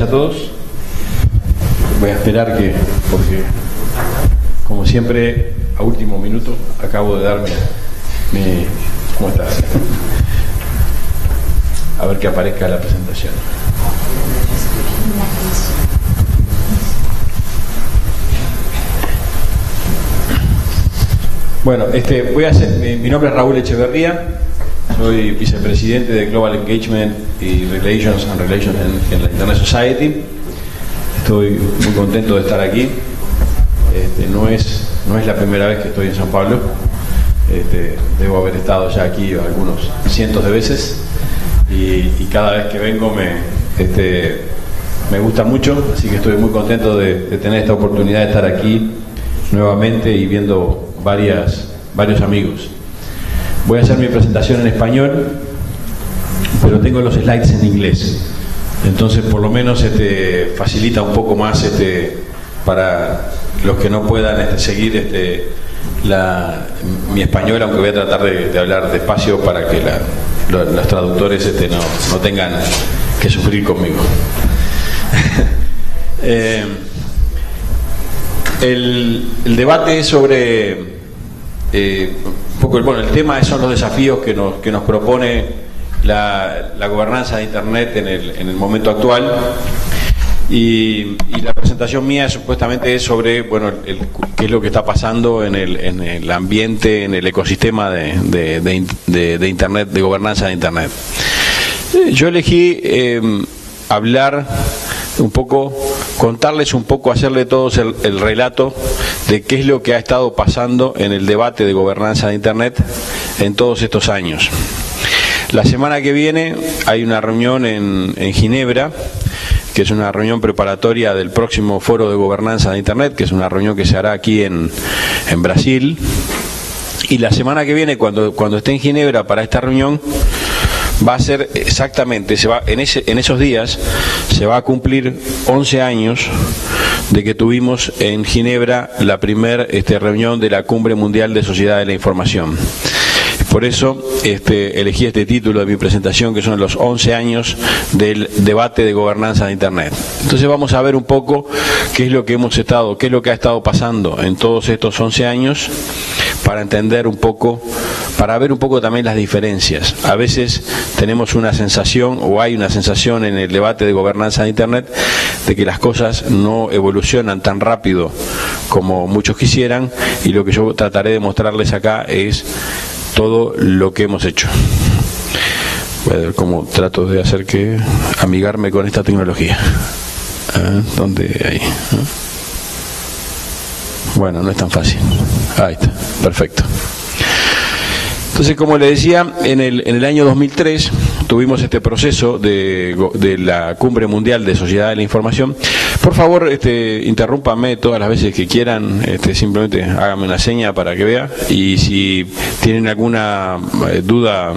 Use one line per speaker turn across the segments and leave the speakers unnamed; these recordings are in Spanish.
A todos. Voy a esperar porque como siempre a último minuto acabo de darme ¿cómo estás? A ver que aparezca la presentación. Bueno, voy a hacer, mi nombre es Raúl Echeverría. Soy vicepresidente de Global Engagement y Relations en la Internet Society. Estoy muy contento de estar aquí. No es la primera vez que estoy en San Pablo. Debo haber estado ya aquí algunos cientos de veces y cada vez que vengo me gusta mucho, así que estoy muy contento de tener esta oportunidad de estar aquí nuevamente y viendo varios amigos. Voy a hacer mi presentación en español, pero tengo los slides en inglés. Entonces, por lo menos facilita un poco más para los que no puedan seguir mi español, aunque voy a tratar de hablar despacio para que los traductores no tengan que sufrir conmigo. El debate es sobre el tema son los desafíos que nos propone la gobernanza de Internet en el momento actual, y la presentación mía supuestamente es sobre qué es lo que está pasando en el ambiente, en el ecosistema de Internet, de gobernanza de Internet. Yo elegí hablar un poco, contarles un poco, hacerle todos el relato de qué es lo que ha estado pasando en el debate de gobernanza de Internet en todos estos años. La semana que viene hay una reunión en Ginebra, que es una reunión preparatoria del próximo foro de gobernanza de Internet, que es una reunión que se hará aquí en Brasil. Y la semana que viene, cuando esté en Ginebra para esta reunión, va a ser exactamente, en esos días se va a cumplir 11 años de que tuvimos en Ginebra la primera reunión de la Cumbre Mundial de Sociedad de la Información. Por eso elegí este título de mi presentación, que son los 11 años del debate de gobernanza de Internet. Entonces vamos a ver un poco qué es lo que ha estado pasando en todos estos 11 años, para entender un poco, para ver un poco también las diferencias. A veces tenemos una sensación, o hay una sensación en el debate de gobernanza de Internet, de que las cosas no evolucionan tan rápido como muchos quisieran, y lo que yo trataré de mostrarles acá es todo lo que hemos hecho. Voy a ver cómo trato de hacer que amigarme con esta tecnología. ¿Dónde hay? Bueno, no es tan fácil. Ahí está, perfecto. Entonces, como le decía, en el año 2003 tuvimos este proceso de la Cumbre Mundial de Sociedad de la Información. Por favor, interrúmpame todas las veces que quieran, simplemente hágame una seña para que vea, y si tienen alguna duda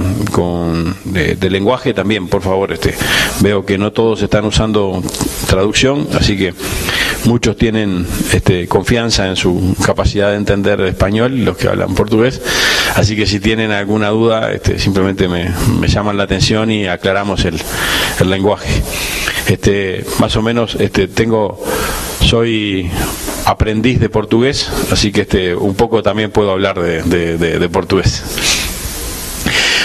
de lenguaje también, por favor, veo que no todos están usando traducción, así que muchos tienen confianza en su capacidad de entender español, los que hablan portugués, así que si tienen alguna duda, simplemente me llaman la atención y aclaramos el lenguaje. Más o menos soy aprendiz de portugués, así que un poco también puedo hablar de portugués.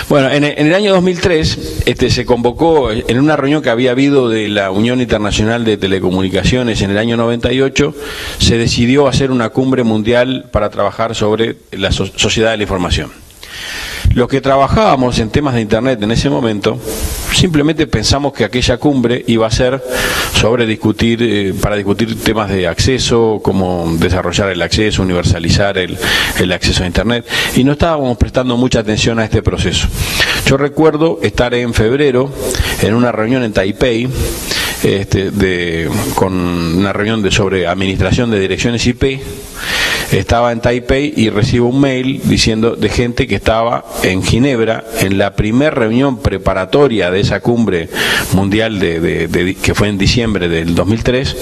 Bueno, en el año 2003 se convocó en una reunión que había habido de la Unión Internacional de Telecomunicaciones en el año 98, se decidió hacer una cumbre mundial para trabajar sobre la sociedad de la información. Los que trabajábamos en temas de Internet en ese momento, simplemente pensamos que aquella cumbre iba a ser para discutir temas de acceso, cómo desarrollar el acceso, universalizar el acceso a Internet, y no estábamos prestando mucha atención a este proceso. Yo recuerdo estar en febrero en una reunión en Taipei, con una reunión sobre administración de direcciones IP. Estaba en Taipei y recibo un mail de gente que estaba en Ginebra en la primera reunión preparatoria de esa cumbre mundial que fue en diciembre del 2003,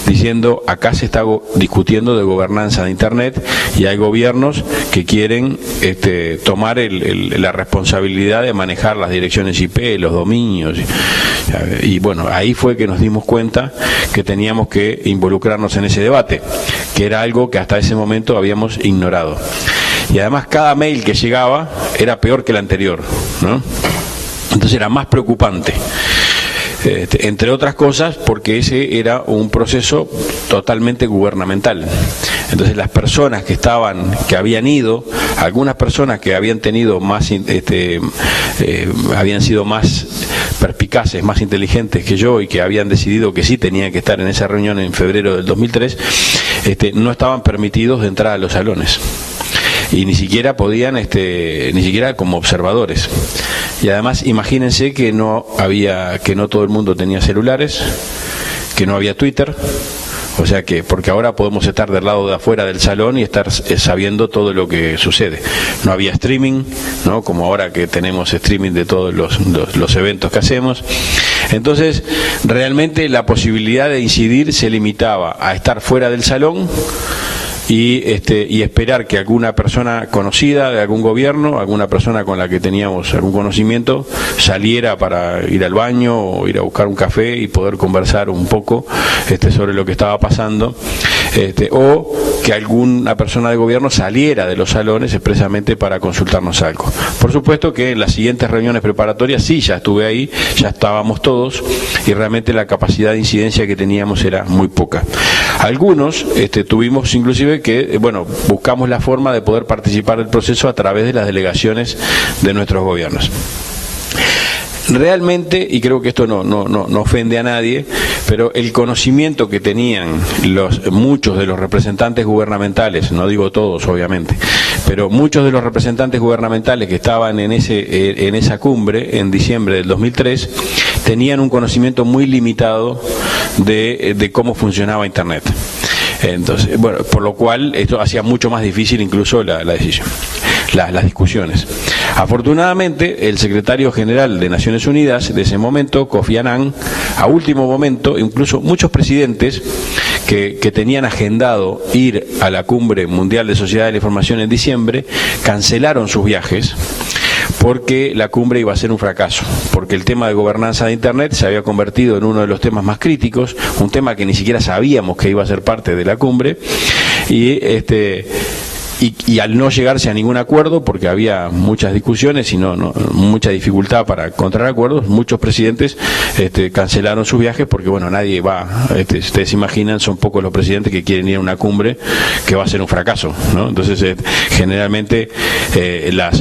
diciendo acá se está discutiendo de gobernanza de Internet y hay gobiernos que quieren tomar la responsabilidad de manejar las direcciones IP, los dominios. Y bueno, ahí fue que nos dimos cuenta que teníamos que involucrarnos en ese debate, que era algo que hasta ese momento habíamos ignorado. Y además cada mail que llegaba era peor que el anterior, ¿no? Entonces era más preocupante. Entre otras cosas porque ese era un proceso totalmente gubernamental. Entonces las personas que habían ido, algunas personas que habían tenido más, habían sido más perspicaces, más inteligentes que yo y que habían decidido que sí tenían que estar en esa reunión en febrero del 2003, no estaban permitidos de entrar a los salones. Y ni siquiera podían, ni siquiera como observadores. Y además imagínense que no todo el mundo tenía celulares, que no había Twitter, o sea que, porque ahora podemos estar del lado de afuera del salón y estar sabiendo todo lo que sucede. No había streaming, ¿no? Como ahora que tenemos streaming de todos los eventos que hacemos. Entonces, realmente la posibilidad de incidir se limitaba a estar fuera del salón y esperar que alguna persona conocida de algún gobierno, alguna persona con la que teníamos algún conocimiento, saliera para ir al baño o ir a buscar un café y poder conversar un poco sobre lo que estaba pasando, o que alguna persona de gobierno saliera de los salones expresamente para consultarnos algo. Por supuesto que en las siguientes reuniones preparatorias sí, ya estuve ahí, ya estábamos todos y realmente la capacidad de incidencia que teníamos era muy poca. Algunos tuvimos inclusive que, buscamos la forma de poder participar del proceso a través de las delegaciones de nuestros gobiernos. Realmente, y creo que esto no ofende a nadie, pero el conocimiento que tenían muchos de los representantes gubernamentales, no digo todos obviamente, pero muchos de los representantes gubernamentales que estaban en esa cumbre en diciembre del 2003, tenían un conocimiento muy limitado de cómo funcionaba Internet. Entonces, por lo cual esto hacía mucho más difícil incluso la decisión, las discusiones. Afortunadamente, el secretario general de Naciones Unidas de ese momento, Kofi Annan, a último momento, incluso muchos presidentes que tenían agendado ir a la Cumbre Mundial de Sociedad de la Información en diciembre, cancelaron sus viajes porque la cumbre iba a ser un fracaso, porque el tema de gobernanza de Internet se había convertido en uno de los temas más críticos, un tema que ni siquiera sabíamos que iba a ser parte de la cumbre, y al no llegarse a ningún acuerdo, porque había muchas discusiones y mucha dificultad para encontrar acuerdos, muchos presidentes cancelaron sus viajes porque nadie va, ustedes se imaginan, son pocos los presidentes que quieren ir a una cumbre que va a ser un fracaso, ¿no? Entonces generalmente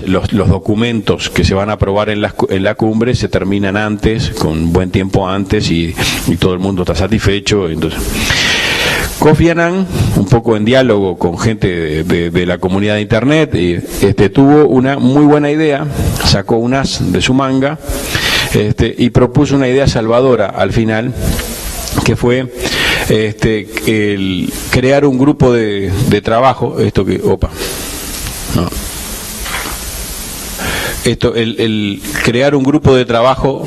los documentos que se van a aprobar en la cumbre se terminan antes, con buen tiempo antes, y todo el mundo está satisfecho. Entonces Kofi Annan, un poco en diálogo con gente de la comunidad de Internet, tuvo una muy buena idea, sacó un as de su manga y propuso una idea salvadora al final, que fue el crear un grupo de trabajo, crear un grupo de trabajo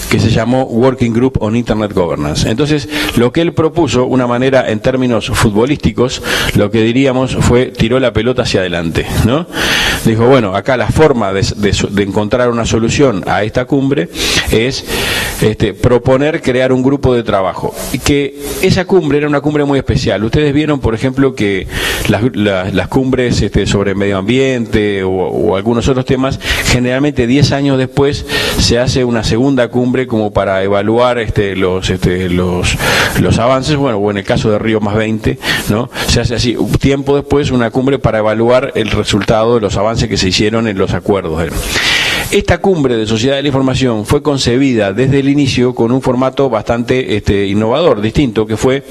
que se llamó Working Group on Internet Governance. Entonces, lo que él propuso, una manera en términos futbolísticos, lo que diríamos fue, tiró la pelota hacia adelante, ¿no? Dijo, acá la forma de encontrar una solución a esta cumbre es proponer crear un grupo de trabajo. Y que esa cumbre era una cumbre muy especial. Ustedes vieron, por ejemplo, que las cumbres sobre medio ambiente o algunos otros temas, generalmente 10 años después se hace una segunda cumbre como para evaluar los avances, o en el caso de Río +20, ¿no? Se hace así, un tiempo después una cumbre para evaluar el resultado de los avances que se hicieron en los acuerdos. Esta cumbre de Sociedad de la Información fue concebida desde el inicio con un formato bastante innovador, distinto, que fue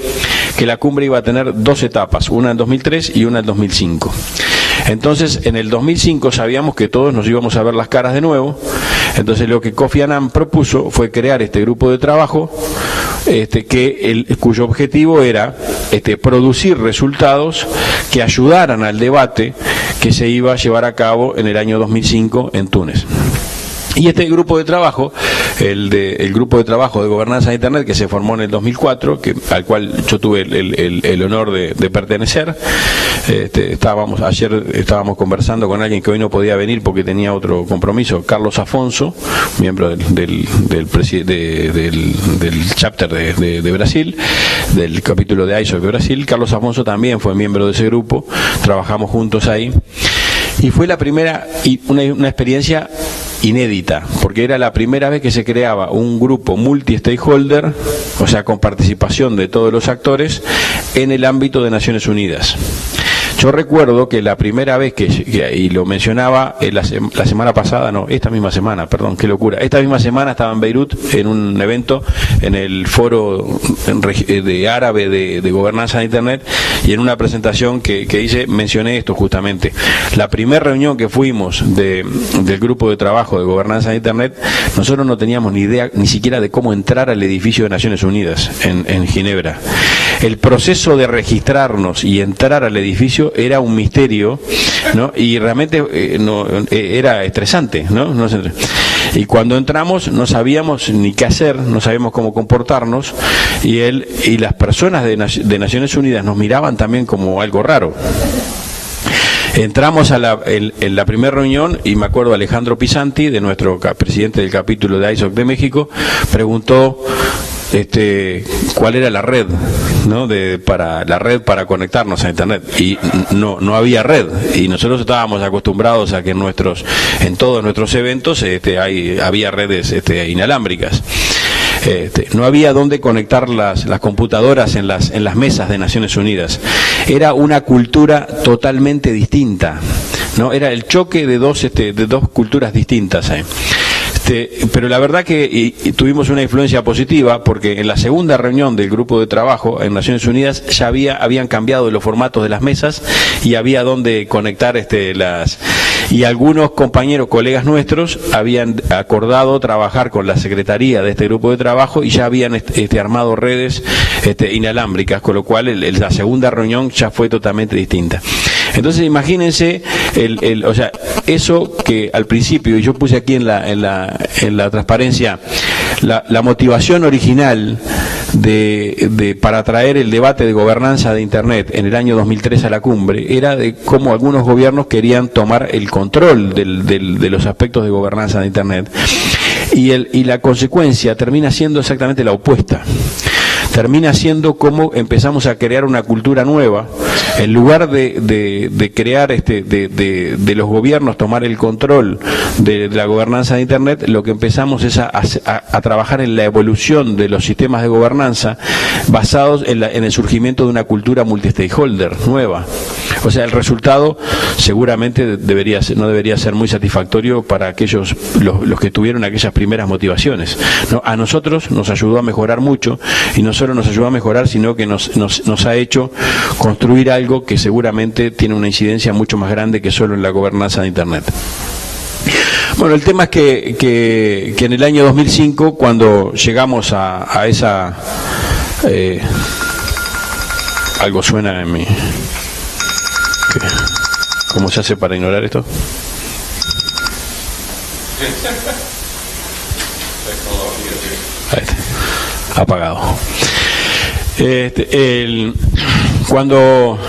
que la cumbre iba a tener 2 etapas, una en 2003 y una en 2005. Entonces, en el 2005 sabíamos que todos nos íbamos a ver las caras de nuevo. Entonces, lo que Kofi Annan propuso fue crear este grupo de trabajo, cuyo objetivo era producir resultados que ayudaran al debate que se iba a llevar a cabo en el año 2005 en Túnez. Y este grupo de trabajo, el grupo de trabajo de gobernanza de Internet, que se formó en el 2004, al cual yo tuve el honor de pertenecer. Ayer estábamos conversando con alguien que hoy no podía venir porque tenía otro compromiso, Carlos Afonso, miembro del chapter de Brasil, del capítulo de ISOC de Brasil. Carlos Afonso también fue miembro de ese grupo, trabajamos juntos ahí. Y fue la primera, una experiencia inédita, porque era la primera vez que se creaba un grupo multi-stakeholder, o sea, con participación de todos los actores, en el ámbito de Naciones Unidas. Yo recuerdo que la primera vez y lo mencionaba la semana pasada, no, esta misma semana, perdón, qué locura, esta misma semana estaba en Beirut en un evento en el foro de árabe de gobernanza de Internet, y en una presentación que hice mencioné esto justamente. La primera reunión que fuimos del grupo de trabajo de gobernanza de Internet, nosotros no teníamos ni idea ni siquiera de cómo entrar al edificio de Naciones Unidas en Ginebra. El proceso de registrarnos y entrar al edificio era un misterio, ¿no? Y realmente era estresante, ¿no? Y cuando entramos no sabíamos ni qué hacer, no sabíamos cómo comportarnos, y las personas de Naciones Unidas nos miraban también como algo raro. Entramos en la primera reunión y me acuerdo Alejandro Pisanti, de nuestro presidente del capítulo de ISOC de México, preguntó cuál era la red, ¿no? para conectarnos a Internet, y no había red, y nosotros estábamos acostumbrados a que en todos nuestros eventos había redes inalámbricas. No había dónde conectar las computadoras en las mesas de Naciones Unidas. Era una cultura totalmente distinta, ¿no? Era el choque de dos culturas distintas. Pero la verdad que tuvimos una influencia positiva, porque en la segunda reunión del grupo de trabajo en Naciones Unidas ya habían cambiado los formatos de las mesas y había donde conectar y algunos colegas nuestros habían acordado trabajar con la secretaría de este grupo de trabajo y ya habían armado redes inalámbricas, con lo cual la segunda reunión ya fue totalmente distinta. Entonces imagínense, o sea, eso que al principio, y yo puse aquí en la transparencia, la motivación original para traer el debate de gobernanza de Internet en el año 2003 a la cumbre, era de cómo algunos gobiernos querían tomar el control de los aspectos de gobernanza de Internet. Y la consecuencia termina siendo exactamente la opuesta. Termina siendo como empezamos a crear una cultura nueva. En lugar de crear de los gobiernos tomar el control de la gobernanza de Internet, lo que empezamos es a trabajar en la evolución de los sistemas de gobernanza basados en el surgimiento de una cultura multi-stakeholder nueva. O sea, el resultado seguramente no debería ser muy satisfactorio para los que tuvieron aquellas primeras motivaciones, ¿no? A nosotros nos ayudó a mejorar mucho, y no solo nos ayudó a mejorar, sino que nos ha hecho construir algo que seguramente tiene una incidencia mucho más grande que solo en la gobernanza de Internet. Bueno, el tema es que en el año 2005, cuando llegamos a esa... algo suena en mi... ¿Cómo se hace para ignorar esto? Ahí está. Apagado. Cuando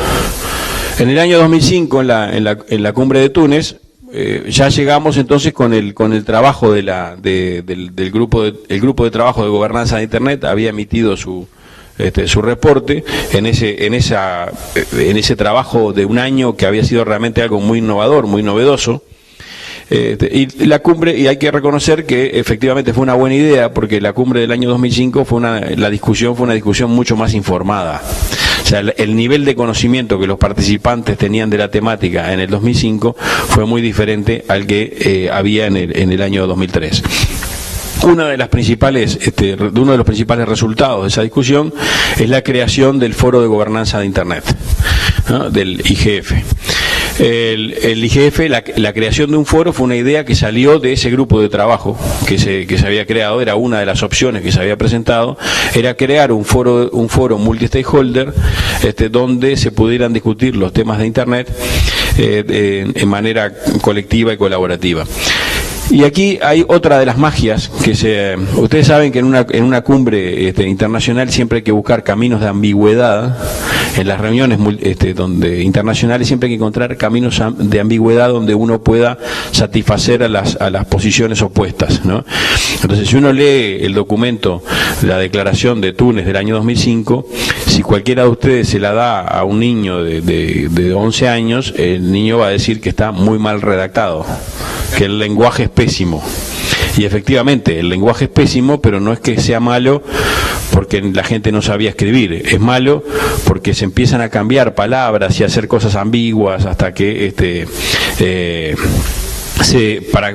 en el año 2005 en la cumbre de Túnez, ya llegamos entonces con el trabajo del grupo de trabajo de gobernanza de Internet. Había emitido su reporte en ese trabajo de un año que había sido realmente algo muy innovador, muy novedoso. Y la cumbre, y hay que reconocer que efectivamente fue una buena idea, porque la cumbre del año 2005 fue una discusión mucho más informada. O sea, el nivel de conocimiento que los participantes tenían de la temática en el 2005 fue muy diferente al que había en el año 2003. Uno de los principales resultados de esa discusión es la creación del Foro de Gobernanza de Internet, ¿no? Del IGF. El IGF, la creación de un foro fue una idea que salió de ese grupo de trabajo que se había creado. Era una de las opciones que se había presentado, era crear un foro multi-stakeholder donde se pudieran discutir los temas de Internet en manera colectiva y colaborativa. Y aquí hay otra de las magias que ustedes saben que en una cumbre internacional siempre hay que buscar caminos de ambigüedad. En las reuniones internacionales siempre hay que encontrar caminos de ambigüedad donde uno pueda satisfacer a las posiciones opuestas, ¿no? Entonces, si uno lee el documento, la declaración de Túnez del año 2005, si cualquiera de ustedes se la da a un niño de 11 años, el niño va a decir que está muy mal redactado, que el lenguaje es pésimo. Y efectivamente, el lenguaje es pésimo, pero no es que sea malo porque la gente no sabía escribir. Es malo porque se empiezan a cambiar palabras y a hacer cosas ambiguas hasta que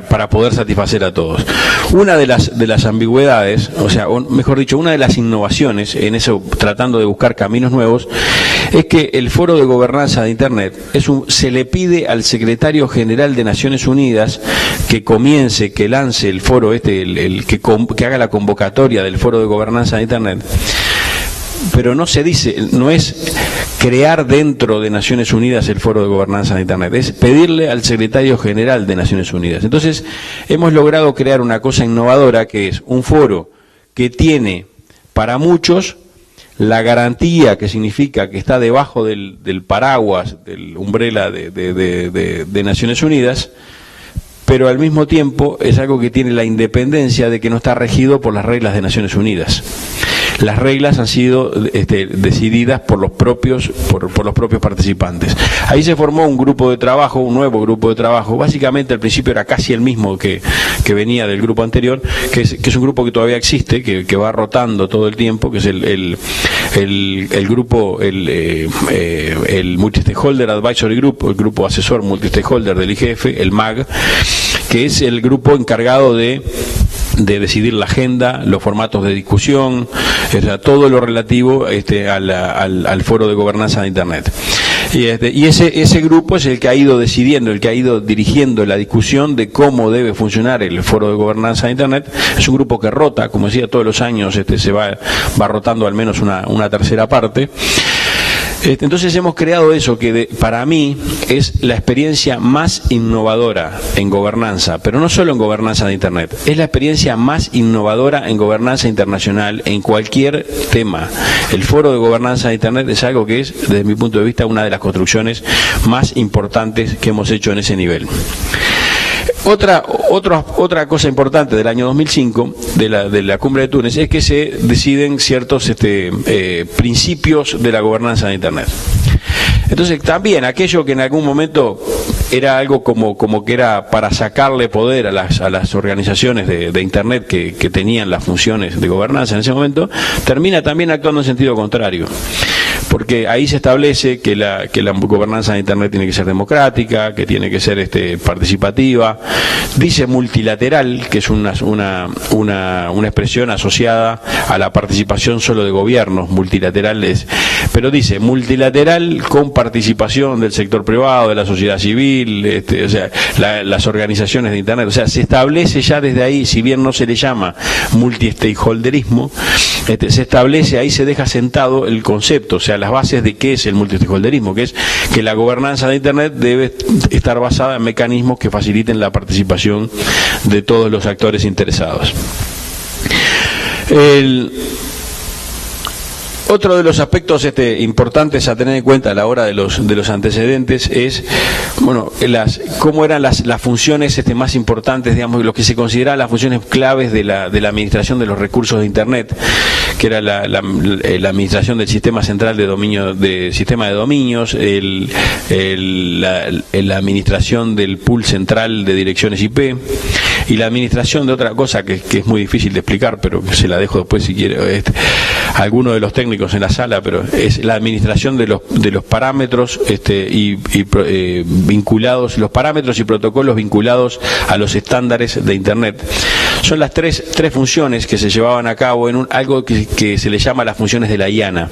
para poder satisfacer a todos. Una de las ambigüedades, o sea, mejor dicho, una de las innovaciones en eso, tratando de buscar caminos nuevos, es que el Foro de Gobernanza de Internet se le pide al Secretario General de Naciones Unidas que lance el foro que haga la convocatoria del Foro de Gobernanza de Internet. Pero no se dice, no es crear dentro de Naciones Unidas el Foro de Gobernanza de Internet, es pedirle al Secretario General de Naciones Unidas. Entonces, hemos logrado crear una cosa innovadora que es un foro que tiene para muchos la garantía, que significa que está debajo del paraguas, del umbrella de Naciones Unidas, pero al mismo tiempo es algo que tiene la independencia de que no está regido por las reglas de Naciones Unidas. Las reglas han sido decididas por los propios participantes. Ahí se formó un grupo de trabajo, un nuevo grupo de trabajo. Básicamente al principio era casi el mismo que venía del grupo anterior, que es un grupo que todavía existe, que va rotando todo el tiempo, que es el grupo, el Multi-Stakeholder Advisory Group, el grupo asesor multi-stakeholder del IGF, el MAG, que es el grupo encargado de decidir la agenda, los formatos de discusión, o sea, todo lo relativo al Foro de Gobernanza de Internet. Y ese grupo es el que ha ido decidiendo, el que ha ido dirigiendo la discusión de cómo debe funcionar el Foro de Gobernanza de Internet. Es un grupo que rota, como decía, todos los años se va rotando al menos una tercera parte. Entonces hemos creado eso que para mí es la experiencia más innovadora en gobernanza, pero no solo en gobernanza de Internet, es la experiencia más innovadora en gobernanza internacional en cualquier tema. El Foro de Gobernanza de Internet es algo que es, desde mi punto de vista, una de las construcciones más importantes que hemos hecho en ese nivel. Otra cosa importante del año 2005, de la cumbre de Túnez, es que se deciden ciertos principios de la gobernanza de Internet. Entonces, también aquello que en algún momento era algo como que era para sacarle poder a las organizaciones de Internet que tenían las funciones de gobernanza en ese momento, termina también actuando en sentido contrario. Porque ahí se establece que la gobernanza de Internet tiene que ser democrática, que tiene que ser participativa. Dice multilateral, que es una expresión asociada a la participación solo de gobiernos. Multilateral pero dice multilateral con participación del sector privado, de la sociedad civil, o sea, las organizaciones de Internet. O sea, se establece ya desde ahí, si bien no se le llama multi-stakeholderismo, se establece, ahí se deja sentado el concepto, o sea, las bases de qué es el multi-stakeholderismo, que es que la gobernanza de Internet debe estar basada en mecanismos que faciliten la participación de todos los actores interesados. Otro de los aspectos importantes a tener en cuenta a la hora de los antecedentes es, bueno, cómo eran las funciones más importantes, digamos, lo que se consideraban las funciones claves de la administración de los recursos de Internet, que era la administración del sistema central sistema de dominios, la administración del pool central de direcciones IP, y la administración de otra cosa que es muy difícil de explicar, pero se la dejo después si quiere alguno de los técnicos en la sala, pero es la administración de los parámetros vinculados, los parámetros y protocolos vinculados a los estándares de Internet. Son las tres funciones que se llevaban a cabo en algo que se le llama las funciones de la IANA,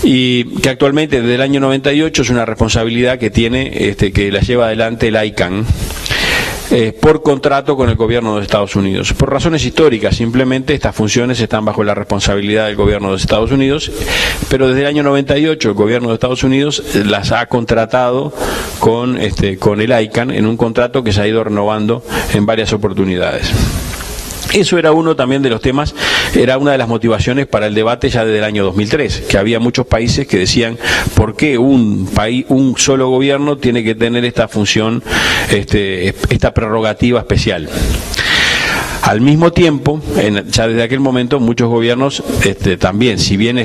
y que actualmente desde el año 98 es una responsabilidad que tiene que la lleva adelante el ICANN. por contrato con el gobierno de Estados Unidos. Por razones históricas, simplemente estas funciones están bajo la responsabilidad del gobierno de Estados Unidos, pero desde el año 98 el gobierno de Estados Unidos las ha contratado con el ICANN en un contrato que se ha ido renovando en varias oportunidades. Eso era uno también de los temas, era una de las motivaciones para el debate ya desde el año 2003, que había muchos países que decían ¿por qué un solo gobierno tiene que tener esta función, esta prerrogativa especial? Al mismo tiempo, ya desde aquel momento, muchos gobiernos también, si bien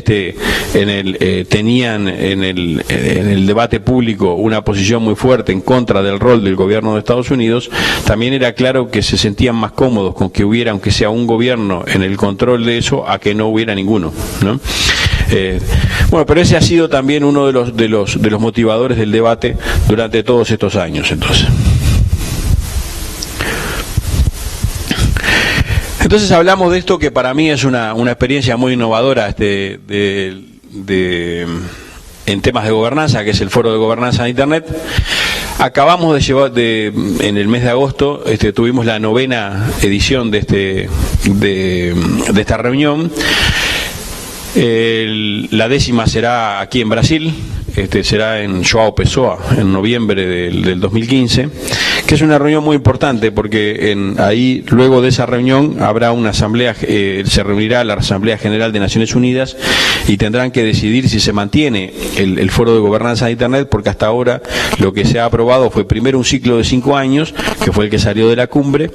tenían en el debate público una posición muy fuerte en contra del rol del gobierno de Estados Unidos, también era claro que se sentían más cómodos con que hubiera, aunque sea un gobierno en el control de eso, a que no hubiera ninguno, ¿no? Bueno, pero ese ha sido también uno de los motivadores del debate durante todos estos años, entonces. Entonces hablamos de esto que para mí es una experiencia muy innovadora en temas de gobernanza, que es el Foro de Gobernanza de Internet. Acabamos de llevar, en el mes de agosto, tuvimos la 9ª edición de esta reunión. La 10ª será aquí en Brasil, será en João Pessoa, en noviembre del 2015, que es una reunión muy importante porque ahí, luego de esa reunión, habrá una asamblea, se reunirá la Asamblea General de Naciones Unidas y tendrán que decidir si se mantiene el Foro de Gobernanza de Internet, porque hasta ahora lo que se ha aprobado fue primero un ciclo de 5 años, que fue el que salió de la cumbre,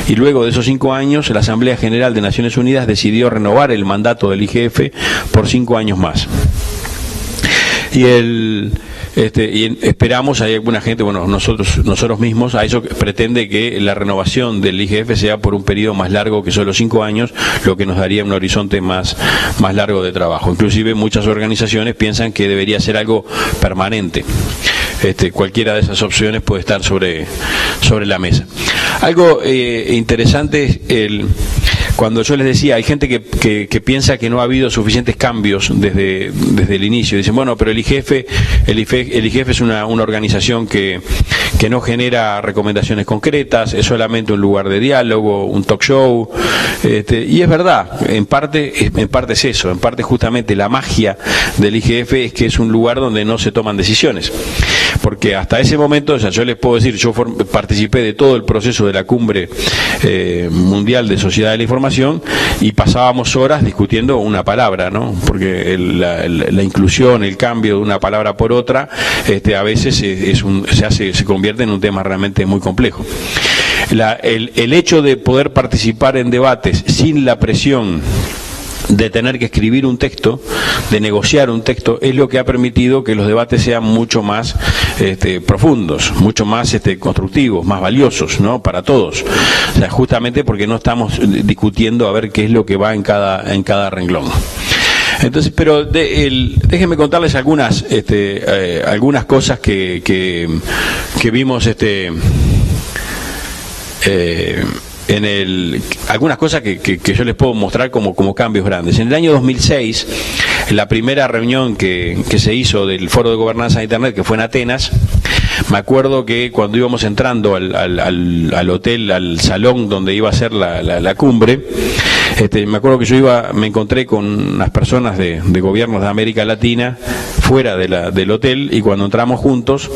y luego de esos 5 años la Asamblea General de Naciones Unidas decidió renovar el mandato del IGF por 5 años más. Y esperamos, hay alguna gente, bueno, nosotros mismos, a eso pretende que la renovación del IGF sea por un periodo más largo que solo 5 años, lo que nos daría un horizonte más largo de trabajo. Inclusive muchas organizaciones piensan que debería ser algo permanente. Cualquiera de esas opciones puede estar sobre la mesa. Algo interesante es cuando yo les decía, hay gente que piensa que no ha habido suficientes cambios desde el inicio. Dicen, bueno, pero el IGF es una organización que no genera recomendaciones concretas, es solamente un lugar de diálogo, un talk show, y es verdad, en parte es eso, en parte justamente la magia del IGF es que es un lugar donde no se toman decisiones. Porque hasta ese momento, o sea, yo les puedo decir, yo participé de todo el proceso de la cumbre mundial de Sociedad de la Información y pasábamos horas discutiendo una palabra, ¿no? Porque la inclusión, el cambio de una palabra por otra, a veces se convierte en un tema realmente muy complejo. El hecho de poder participar en debates sin la presión de tener que escribir un texto, de negociar un texto, es lo que ha permitido que los debates sean mucho más profundos, mucho más constructivos, más valiosos, ¿no? Para todos. O sea, justamente porque no estamos discutiendo a ver qué es lo que va en cada renglón. Entonces, pero déjenme contarles algunas cosas que vimos algunas cosas que yo les puedo mostrar como cambios grandes. En el año 2006, en la primera reunión que se hizo del Foro de Gobernanza de Internet, que fue en Atenas, me acuerdo que cuando íbamos entrando al hotel, al salón donde iba a ser la cumbre, me acuerdo que me encontré con unas personas de gobiernos de América Latina fuera del hotel, y cuando entramos juntos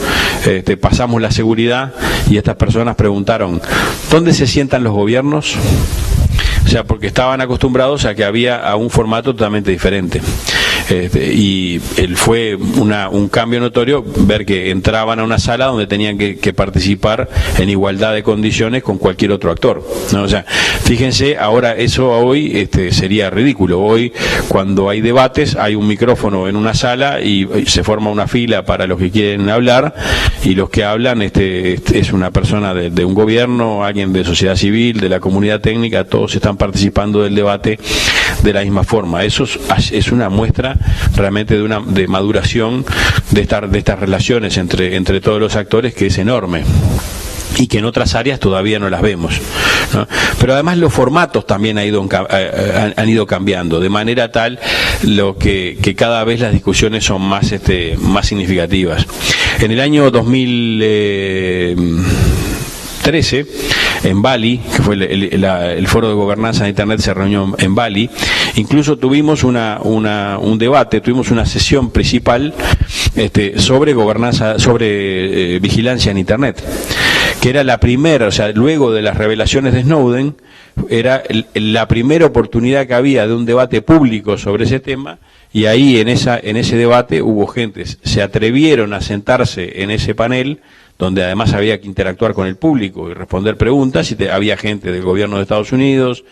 pasamos la seguridad y estas personas preguntaron, ¿dónde se sientan los gobiernos? O sea, porque estaban acostumbrados a que había un formato totalmente diferente. Y fue un cambio notorio ver que entraban a una sala donde tenían que participar en igualdad de condiciones con cualquier otro actor, ¿no? O sea, fíjense, ahora eso hoy sería ridículo. Hoy, cuando hay debates, hay un micrófono en una sala y se forma una fila para los que quieren hablar, y los que hablan es una persona de un gobierno, alguien de sociedad civil, de la comunidad técnica, todos están participando del debate de la misma forma. Eso es una muestra realmente de maduración de estas relaciones entre todos los actores, que es enorme y que en otras áreas todavía no las vemos, ¿no? Pero además los formatos también han ido cambiando, de manera tal que cada vez las discusiones son más significativas. En el año 2013 2013 en Bali, que fue el foro de gobernanza de Internet, se reunió en Bali. Incluso tuvimos un debate, tuvimos una sesión principal sobre gobernanza, sobre vigilancia en Internet, que era la primera, o sea, luego de las revelaciones de Snowden, era la primera oportunidad que había de un debate público sobre ese tema. Y ahí en ese debate hubo gente, se atrevieron a sentarse en ese panel, donde además había que interactuar con el público y responder preguntas, y había gente del gobierno de Estados Unidos,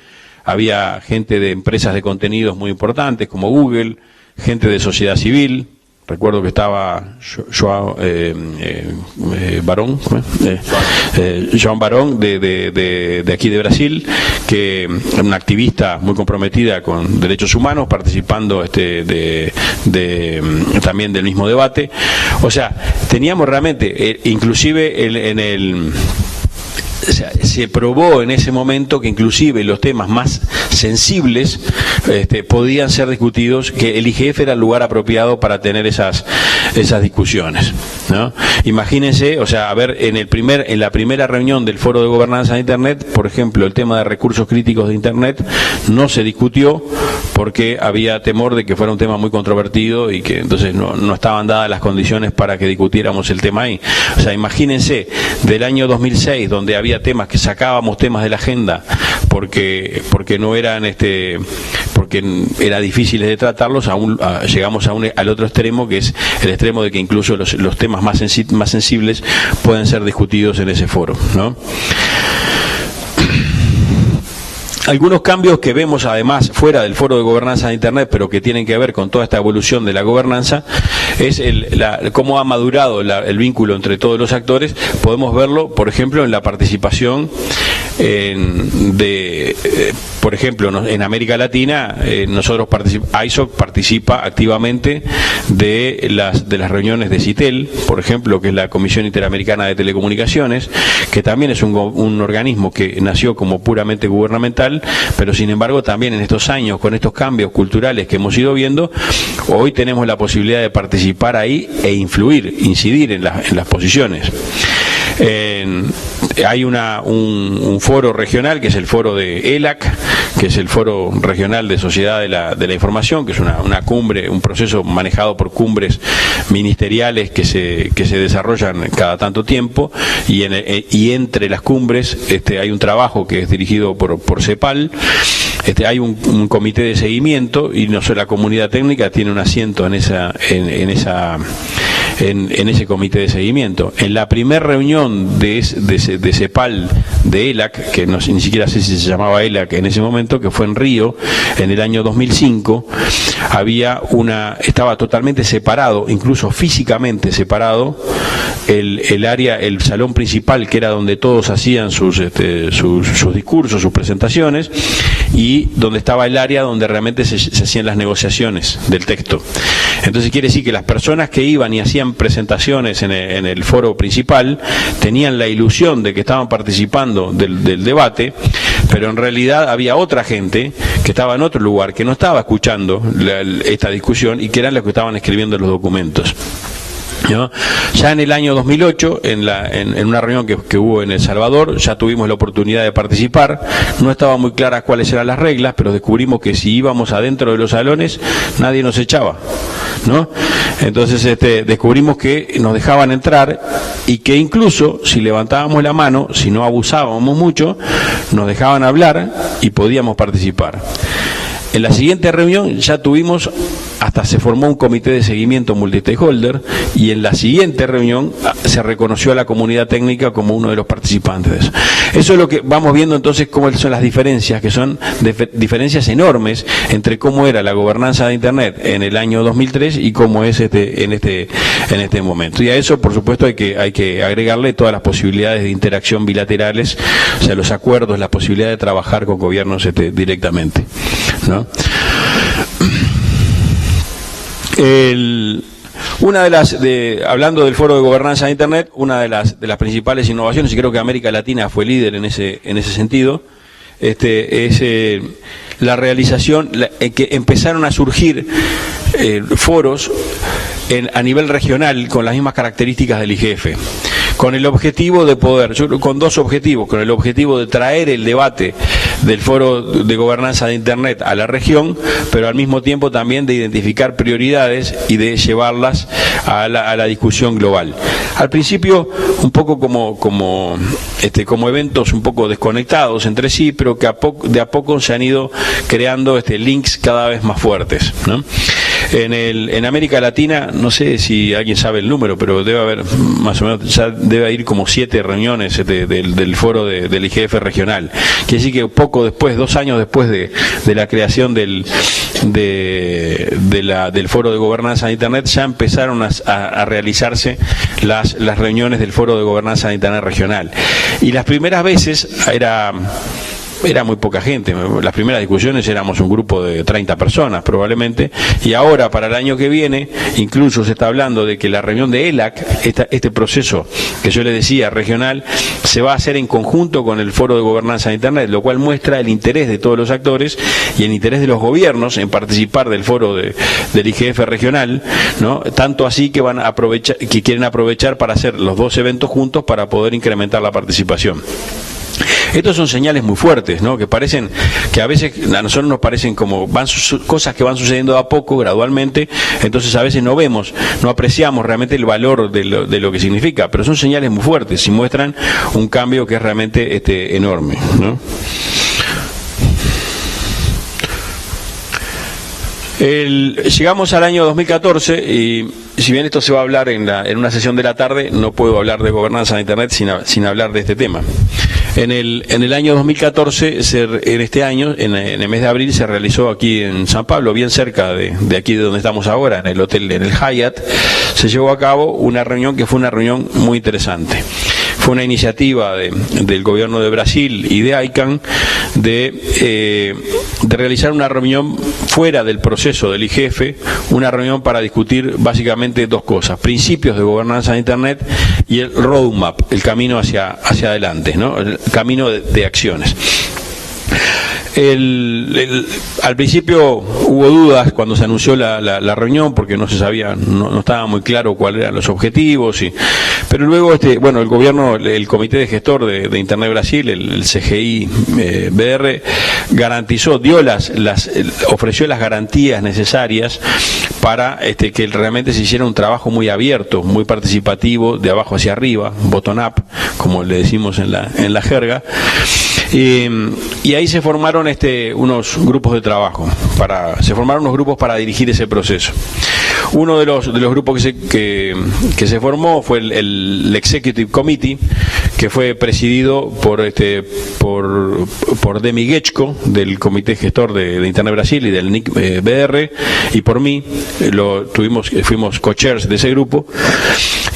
había gente de empresas de contenidos muy importantes como Google, gente de sociedad civil. Recuerdo que estaba Joan Barón de aquí de Brasil, que es una activista muy comprometida con derechos humanos, participando también del mismo debate. O sea, teníamos realmente, inclusive se probó en ese momento que inclusive los temas más sensibles podían ser discutidos, que el IGF era el lugar apropiado para tener esas discusiones, ¿no? Imagínense, o sea, a ver, en la primera reunión del Foro de Gobernanza de Internet, por ejemplo, el tema de recursos críticos de Internet no se discutió porque había temor de que fuera un tema muy controvertido y que entonces no estaban dadas las condiciones para que discutiéramos el tema ahí. O sea, imagínense, del año 2006, donde había temas que sacábamos temas de la agenda porque no eran porque era difícil de tratarlos, llegamos al otro extremo, que es el extremo de que incluso los temas más sensibles pueden ser discutidos en ese foro, ¿no? Algunos cambios que vemos además fuera del foro de gobernanza de Internet, pero que tienen que ver con toda esta evolución de la gobernanza, es cómo ha madurado el vínculo entre todos los actores. Podemos verlo, por ejemplo, en la participación por ejemplo, en América Latina, ISOC participa activamente de las reuniones de CITEL, por ejemplo, que es la Comisión Interamericana de Telecomunicaciones, que también es un organismo que nació como puramente gubernamental, pero sin embargo también en estos años, con estos cambios culturales que hemos ido viendo, hoy tenemos la posibilidad de participar ahí e incidir en las posiciones. Hay un foro regional, que es el foro de ELAC, que es el Foro Regional de Sociedad de la Información, que es una cumbre, un proceso manejado por cumbres ministeriales que se desarrollan cada tanto tiempo, y entre las cumbres hay un trabajo que es dirigido por CEPAL. Hay un comité de seguimiento, y no solo la comunidad técnica tiene un asiento en ese comité de seguimiento. En la primera reunión de CEPAL de ELAC, que ni siquiera sé si se llamaba ELAC en ese momento, que fue en Río en el año 2005, estaba totalmente separado, incluso físicamente separado, el salón principal, que era donde todos hacían sus discursos, sus presentaciones, y donde estaba el área donde realmente se hacían las negociaciones del texto. Entonces quiere decir que las personas que iban y hacían presentaciones en el foro principal tenían la ilusión de que estaban participando del debate, pero en realidad había otra gente que estaba en otro lugar, que no estaba escuchando esta discusión, y que eran los que estaban escribiendo los documentos, ¿no? Ya en el año 2008, en una reunión que hubo en El Salvador, ya tuvimos la oportunidad de participar. No estaban muy claras cuáles eran las reglas, pero descubrimos que si íbamos adentro de los salones, nadie nos echaba, ¿no? Entonces descubrimos que nos dejaban entrar, y que incluso si levantábamos la mano, si no abusábamos mucho, nos dejaban hablar y podíamos participar. En la siguiente reunión ya hasta se formó un comité de seguimiento multi-stakeholder, y en la siguiente reunión se reconoció a la comunidad técnica como uno de los participantes de eso. Eso es lo que vamos viendo entonces, cómo son las diferencias, que son diferencias enormes entre cómo era la gobernanza de Internet en el año 2003 y cómo es en este momento. Y a eso, por supuesto, hay que agregarle todas las posibilidades de interacción bilaterales, o sea, los acuerdos, la posibilidad de trabajar con gobiernos directamente, ¿no? Hablando del foro de gobernanza de Internet, una de las principales innovaciones, y creo que América Latina fue líder en ese sentido, es la realización, que empezaron a surgir foros a nivel regional con las mismas características del IGF. con el objetivo de poder, con dos objetivos, con el objetivo de traer el debate del Foro de Gobernanza de Internet a la región, pero al mismo tiempo también de identificar prioridades y de llevarlas a la discusión global. Al principio un poco como eventos un poco desconectados entre sí, pero que de a poco se han ido creando links cada vez más fuertes, ¿no? En América Latina, no sé si alguien sabe el número, pero debe haber más o menos, ya debe ir como 7 reuniones del foro del IGF regional. Quiere decir que poco después, 2 años después de la creación del foro de gobernanza de Internet, ya empezaron a realizarse las reuniones del foro de gobernanza de Internet regional. Y las primeras veces era muy poca gente. Las primeras discusiones éramos un grupo de 30 personas probablemente, y ahora para el año que viene incluso se está hablando de que la reunión de ELAC, este proceso que yo les decía regional, se va a hacer en conjunto con el Foro de Gobernanza de Internet, lo cual muestra el interés de todos los actores y el interés de los gobiernos en participar del foro del IGF regional, ¿no? Tanto así que quieren aprovechar para hacer los 2 eventos juntos para poder incrementar la participación. Estos son señales muy fuertes, ¿no? Que a veces a nosotros nos parecen como cosas que van sucediendo de a poco, gradualmente, entonces a veces no apreciamos realmente el valor de lo que significa, pero son señales muy fuertes y muestran un cambio que es realmente enorme, ¿no? Llegamos al año 2014 y si bien esto se va a hablar en una sesión de la tarde, no puedo hablar de gobernanza de Internet sin hablar de este tema. En el año 2014, en este año, en el mes de abril, se realizó aquí en San Pablo, bien cerca de aquí de donde estamos ahora, en el hotel, en el Hyatt, se llevó a cabo una reunión que fue una reunión muy interesante. Fue una iniciativa del gobierno de Brasil y de ICANN de realizar una reunión fuera del proceso del IGF, una reunión para discutir básicamente 2 cosas: principios de gobernanza de Internet y el roadmap, el camino hacia adelante, ¿no? El camino de acciones. Al principio hubo dudas cuando se anunció la reunión, porque no se sabía, no estaba muy claro cuáles eran los objetivos, pero luego el gobierno, el comité de gestor de Internet Brasil, el CGI BR, garantizó, ofreció las garantías necesarias para que realmente se hiciera un trabajo muy abierto, muy participativo, de abajo hacia arriba, bottom up, como le decimos en la jerga. Y ahí se formaron unos grupos de trabajo, se formaron unos grupos para dirigir ese proceso. Uno de los grupos que se formó fue el Executive Committee, que fue presidido por Demi Gechko, del Comité Gestor de Internet Brasil y del NIC BR, y por mí. Fuimos co-chairs de ese grupo,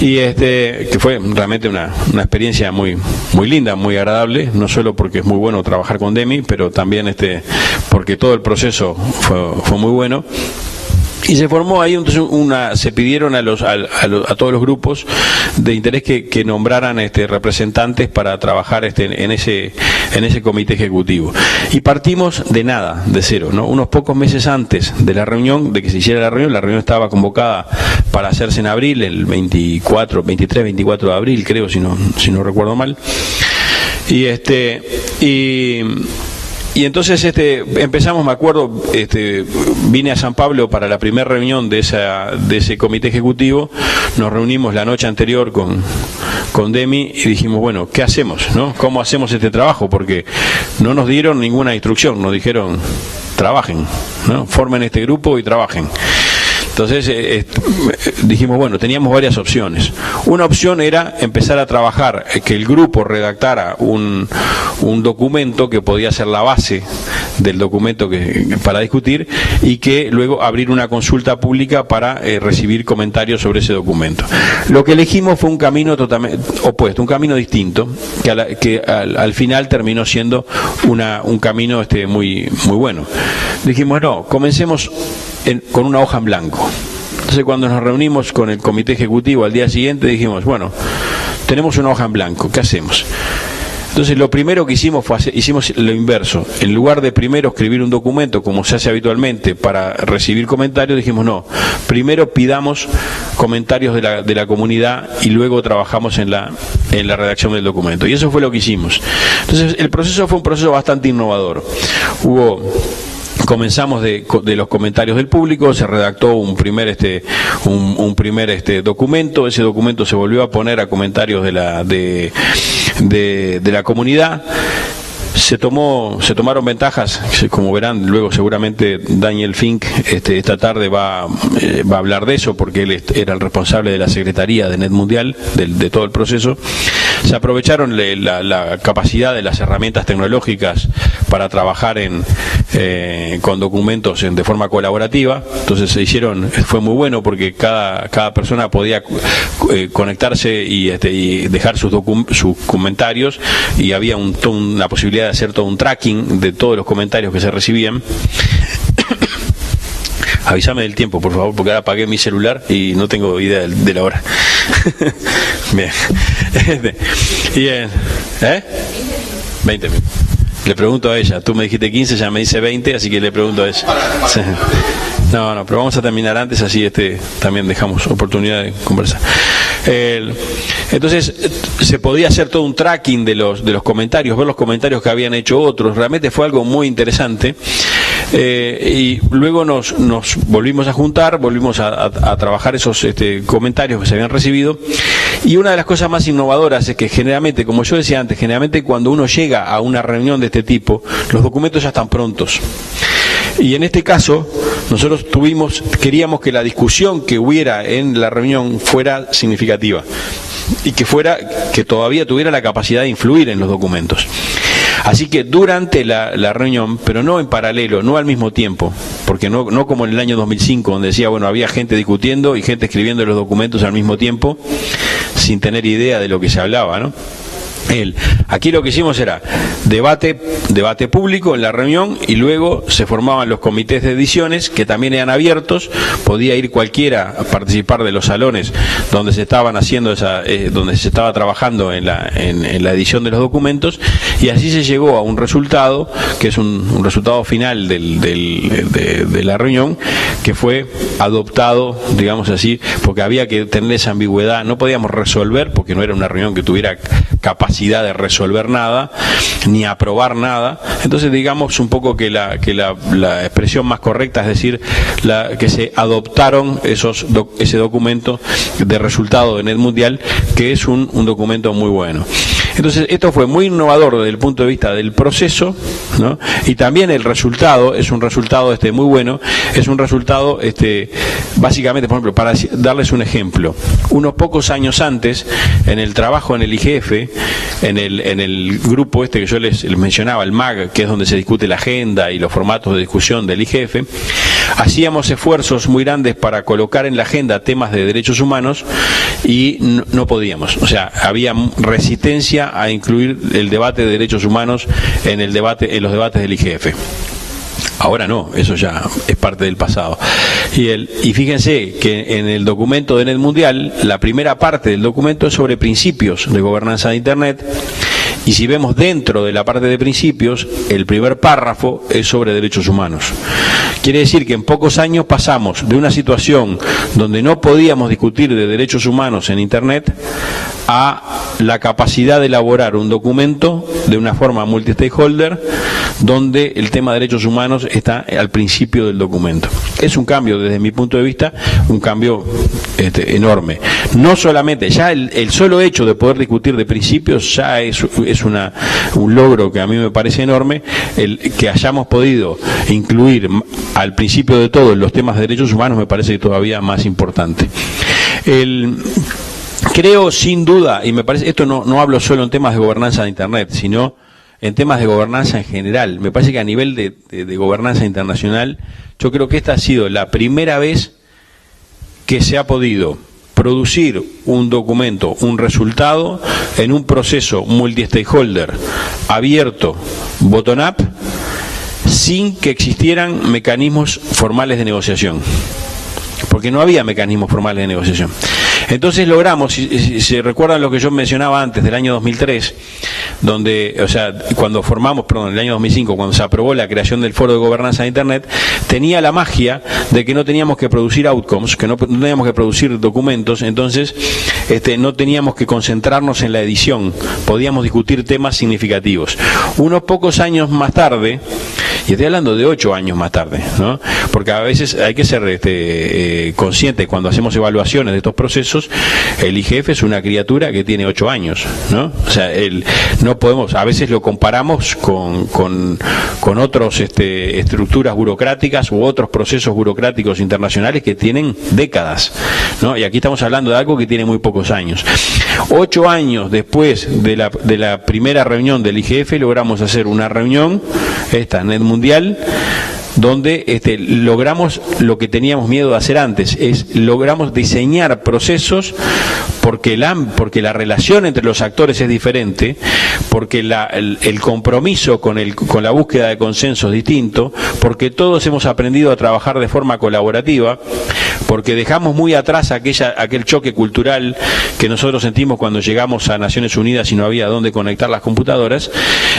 y que fue realmente una experiencia muy linda, muy agradable, no solo porque es muy bueno trabajar con Demi, pero también porque todo el proceso fue muy bueno. Y se formó ahí entonces se pidieron a todos los grupos de interés que nombraran representantes para trabajar en ese comité ejecutivo. Y partimos de nada, de cero, ¿no? Unos pocos meses antes de la reunión, de que se hiciera la reunión estaba convocada para hacerse en abril, el 23, 24 de abril, creo, si no recuerdo mal. Y entonces empezamos, me acuerdo, vine a San Pablo para la primera reunión de ese comité ejecutivo. Nos reunimos la noche anterior con Demi y dijimos, bueno, ¿qué hacemos, no? ¿Cómo hacemos este trabajo? Porque no nos dieron ninguna instrucción, nos dijeron, trabajen, ¿no? Formen este grupo y trabajen. Entonces dijimos, bueno, teníamos varias opciones. Una opción era empezar a trabajar, que el grupo redactara un documento que podía ser la base del documento para discutir, y que luego abrir una consulta pública para recibir comentarios sobre ese documento. Lo que elegimos fue un camino totalmente opuesto, un camino distinto, que al final terminó siendo un camino muy bueno. Dijimos, no, comencemos con una hoja en blanco. Entonces, cuando nos reunimos con el comité ejecutivo al día siguiente, dijimos, bueno, tenemos una hoja en blanco, ¿qué hacemos? Entonces lo primero que hicimos hicimos lo inverso. En lugar de primero escribir un documento como se hace habitualmente para recibir comentarios, dijimos no, primero pidamos comentarios de la comunidad y luego trabajamos en la redacción del documento. Y eso fue lo que hicimos. Entonces el proceso fue un proceso bastante innovador. Comenzamos de los comentarios del público, se redactó un primer documento. Ese documento se volvió a poner a comentarios de la comunidad. Se tomaron ventajas, como verán, luego seguramente Daniel Fink esta tarde va a hablar de eso, porque él era el responsable de la Secretaría de Net Mundial, de todo el proceso. Se aprovecharon la capacidad de las herramientas tecnológicas para trabajar con documentos de forma colaborativa. Entonces fue muy bueno porque cada persona podía conectarse y dejar sus comentarios, y había una posibilidad de hacer todo un tracking de todos los comentarios que se recibían. Avísame del tiempo, por favor, porque ahora apagué mi celular y no tengo idea de la hora. Bien. Bien. 20 minutos. Le pregunto a ella. Tú me dijiste 15, ya me dice 20, así que le pregunto a ella. Sí. No, pero vamos a terminar antes, así también dejamos oportunidad de conversar. Entonces, se podía hacer todo un tracking de los comentarios, ver los comentarios que habían hecho otros. Realmente fue algo muy interesante. Y luego nos volvimos a juntar, volvimos a trabajar esos comentarios que se habían recibido. Y una de las cosas más innovadoras es que generalmente, como yo decía antes, generalmente cuando uno llega a una reunión de este tipo, los documentos ya están prontos. Y en este caso, nosotros queríamos que la discusión que hubiera en la reunión fuera significativa y que todavía tuviera la capacidad de influir en los documentos. Así que durante la reunión, pero no en paralelo, no al mismo tiempo, porque no como en el año 2005, donde decía, bueno, había gente discutiendo y gente escribiendo los documentos al mismo tiempo, sin tener idea de lo que se hablaba, ¿no? Aquí lo que hicimos era debate público en la reunión, y luego se formaban los comités de ediciones, que también eran abiertos. Podía ir cualquiera a participar de los salones donde se estaban haciendo donde se estaba trabajando en la edición de los documentos, y así se llegó a un resultado que es un resultado final de la reunión, que fue adoptado, digamos así, porque había que tener esa ambigüedad. No podíamos resolver, porque no era una reunión que tuviera capacidad de resolver nada ni aprobar nada. Entonces digamos un poco que la expresión más correcta es decir que se adoptaron ese documento de resultado de Net Mundial, que es un documento muy bueno. Entonces esto fue muy innovador desde el punto de vista del proceso, ¿no? Y también el resultado es un resultado muy bueno. Es un resultado básicamente, por ejemplo, para darles un ejemplo, unos pocos años antes, en el trabajo en el IGF, en el grupo que yo les mencionaba, el MAG, que es donde se discute la agenda y los formatos de discusión del IGF, hacíamos esfuerzos muy grandes para colocar en la agenda temas de derechos humanos y no podíamos. O sea, había resistencia a incluir el debate de derechos humanos en los debates del IGF. Ahora no, eso ya es parte del pasado. Y fíjense que en el documento de Net Mundial, la primera parte del documento es sobre principios de gobernanza de Internet, y si vemos dentro de la parte de principios, el primer párrafo es sobre derechos humanos. Quiere decir que en pocos años pasamos de una situación donde no podíamos discutir de derechos humanos en Internet a la capacidad de elaborar un documento de una forma multi-stakeholder donde el tema de derechos humanos está al principio del documento. Es un cambio, desde mi punto de vista, un cambio enorme. No solamente, ya el solo hecho de poder discutir de principios ya es un logro que a mí me parece enorme. El que hayamos podido incluir al principio de todo los temas de derechos humanos me parece todavía más importante. Creo sin duda, y me parece, esto no hablo solo en temas de gobernanza de Internet, sino en temas de gobernanza en general. Me parece que a nivel de gobernanza internacional, yo creo que esta ha sido la primera vez que se ha podido producir un documento, un resultado, en un proceso multi-stakeholder abierto, bottom-up, sin que existieran mecanismos formales de negociación. Porque no había mecanismos formales de negociación. Entonces logramos, si se recuerdan lo que yo mencionaba antes, del año 2003, donde, o sea, cuando formamos, perdón, el año 2005, cuando se aprobó la creación del Foro de Gobernanza de Internet, tenía la magia de que no teníamos que producir outcomes, que no teníamos que producir documentos, entonces no teníamos que concentrarnos en la edición, podíamos discutir temas significativos. Unos pocos años más tarde, y estoy hablando de 8 años más tarde, ¿no? Porque a veces hay que ser consciente cuando hacemos evaluaciones de estos procesos. El IGF es una criatura que tiene 8 años, ¿no? O sea, no podemos, a veces lo comparamos con otras estructuras burocráticas u otros procesos burocráticos internacionales que tienen décadas, ¿no? Y aquí estamos hablando de algo que tiene muy pocos años. 8 años después de la primera reunión del IGF logramos hacer una reunión, esta Net Mundial, donde logramos lo que teníamos miedo de hacer antes, logramos diseñar procesos porque la relación entre los actores es diferente, porque el compromiso con la búsqueda de consenso es distinto, porque todos hemos aprendido a trabajar de forma colaborativa, porque dejamos muy atrás aquel choque cultural que nosotros sentimos cuando llegamos a Naciones Unidas y no había dónde conectar las computadoras.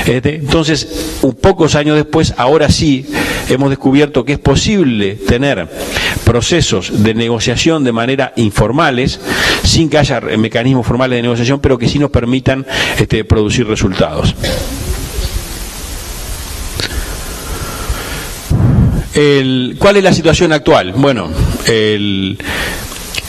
Entonces, pocos años después, ahora sí, hemos descubierto que es posible tener procesos de negociación de manera informales, sin que haya mecanismos formales de negociación, pero que sí nos permitan producir resultados. ¿Cuál es la situación actual? Bueno,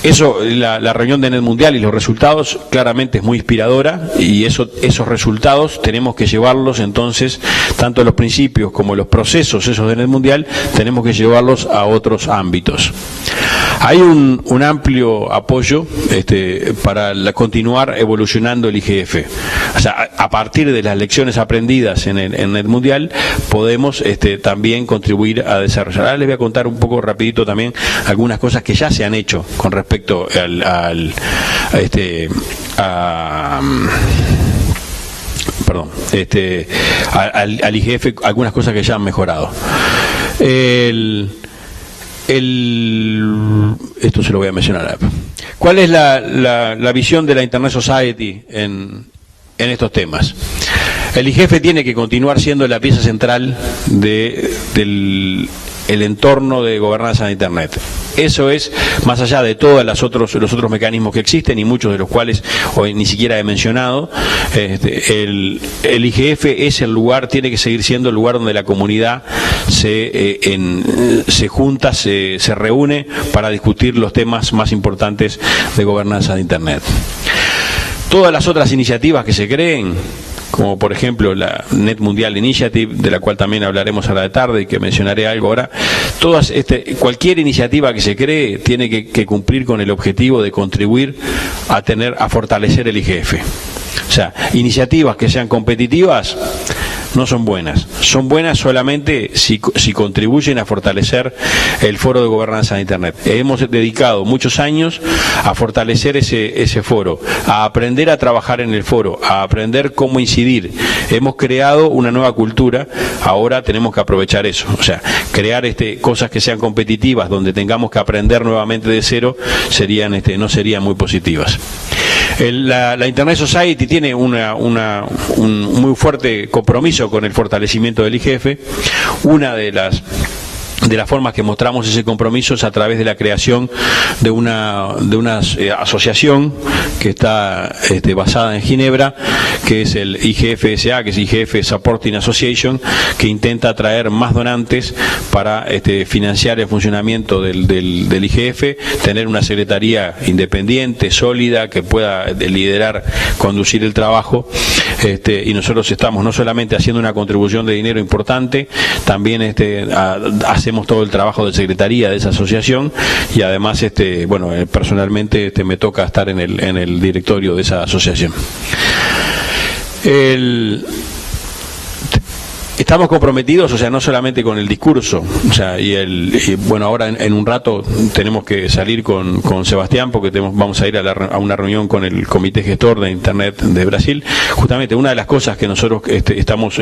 la reunión de Net Mundial y los resultados claramente es muy inspiradora, y esos resultados tenemos que llevarlos entonces, tanto los principios como los procesos esos de Net Mundial, tenemos que llevarlos a otros ámbitos. Hay un amplio apoyo para continuar evolucionando el IGF. O sea, a partir de las lecciones aprendidas en Net Mundial, podemos también contribuir a desarrollar. Ahora les voy a contar un poco rapidito también algunas cosas que ya se han hecho con respecto al IGF, algunas cosas que ya han mejorado. Esto se lo voy a mencionar. ¿Cuál es la visión de la Internet Society en estos temas? El IGF tiene que continuar siendo la pieza central del entorno de gobernanza de Internet. Eso es más allá de todos los otros mecanismos que existen, y muchos de los cuales hoy ni siquiera he mencionado. El IGF es el lugar, tiene que seguir siendo el lugar donde la comunidad se junta, se reúne para discutir los temas más importantes de gobernanza de Internet. Todas las otras iniciativas que se creen, como por ejemplo la Net Mundial Initiative, de la cual también hablaremos a la tarde y que mencionaré algo ahora, cualquier iniciativa que se cree tiene que cumplir con el objetivo de contribuir a fortalecer el IGF. O sea, iniciativas que sean competitivas no son buenas. Son buenas solamente si contribuyen a fortalecer el foro de gobernanza de Internet. Hemos dedicado muchos años a fortalecer ese foro, a aprender a trabajar en el foro, a aprender cómo incidir. Hemos creado una nueva cultura, ahora tenemos que aprovechar eso. O sea, crear cosas que sean competitivas, donde tengamos que aprender nuevamente de cero, no serían muy positivas. La Internet Society tiene un muy fuerte compromiso con el fortalecimiento del IGF. Una de las formas que mostramos ese compromiso es a través de la creación de una asociación que está basada en Ginebra, que es el IGF-SA, que es IGF Supporting Association, que intenta atraer más donantes para financiar el funcionamiento del IGF, tener una secretaría independiente, sólida, que pueda liderar, conducir el trabajo, y nosotros estamos no solamente haciendo una contribución de dinero importante, también hacemos todo el trabajo de secretaría de esa asociación, y además personalmente me toca estar en el directorio de esa asociación. estamos comprometidos, o sea, no solamente con el discurso, o sea, y bueno, ahora en un rato tenemos que salir con Sebastián, porque vamos a ir a una reunión con el Comité Gestor de Internet de Brasil. Justamente una de las cosas que nosotros estamos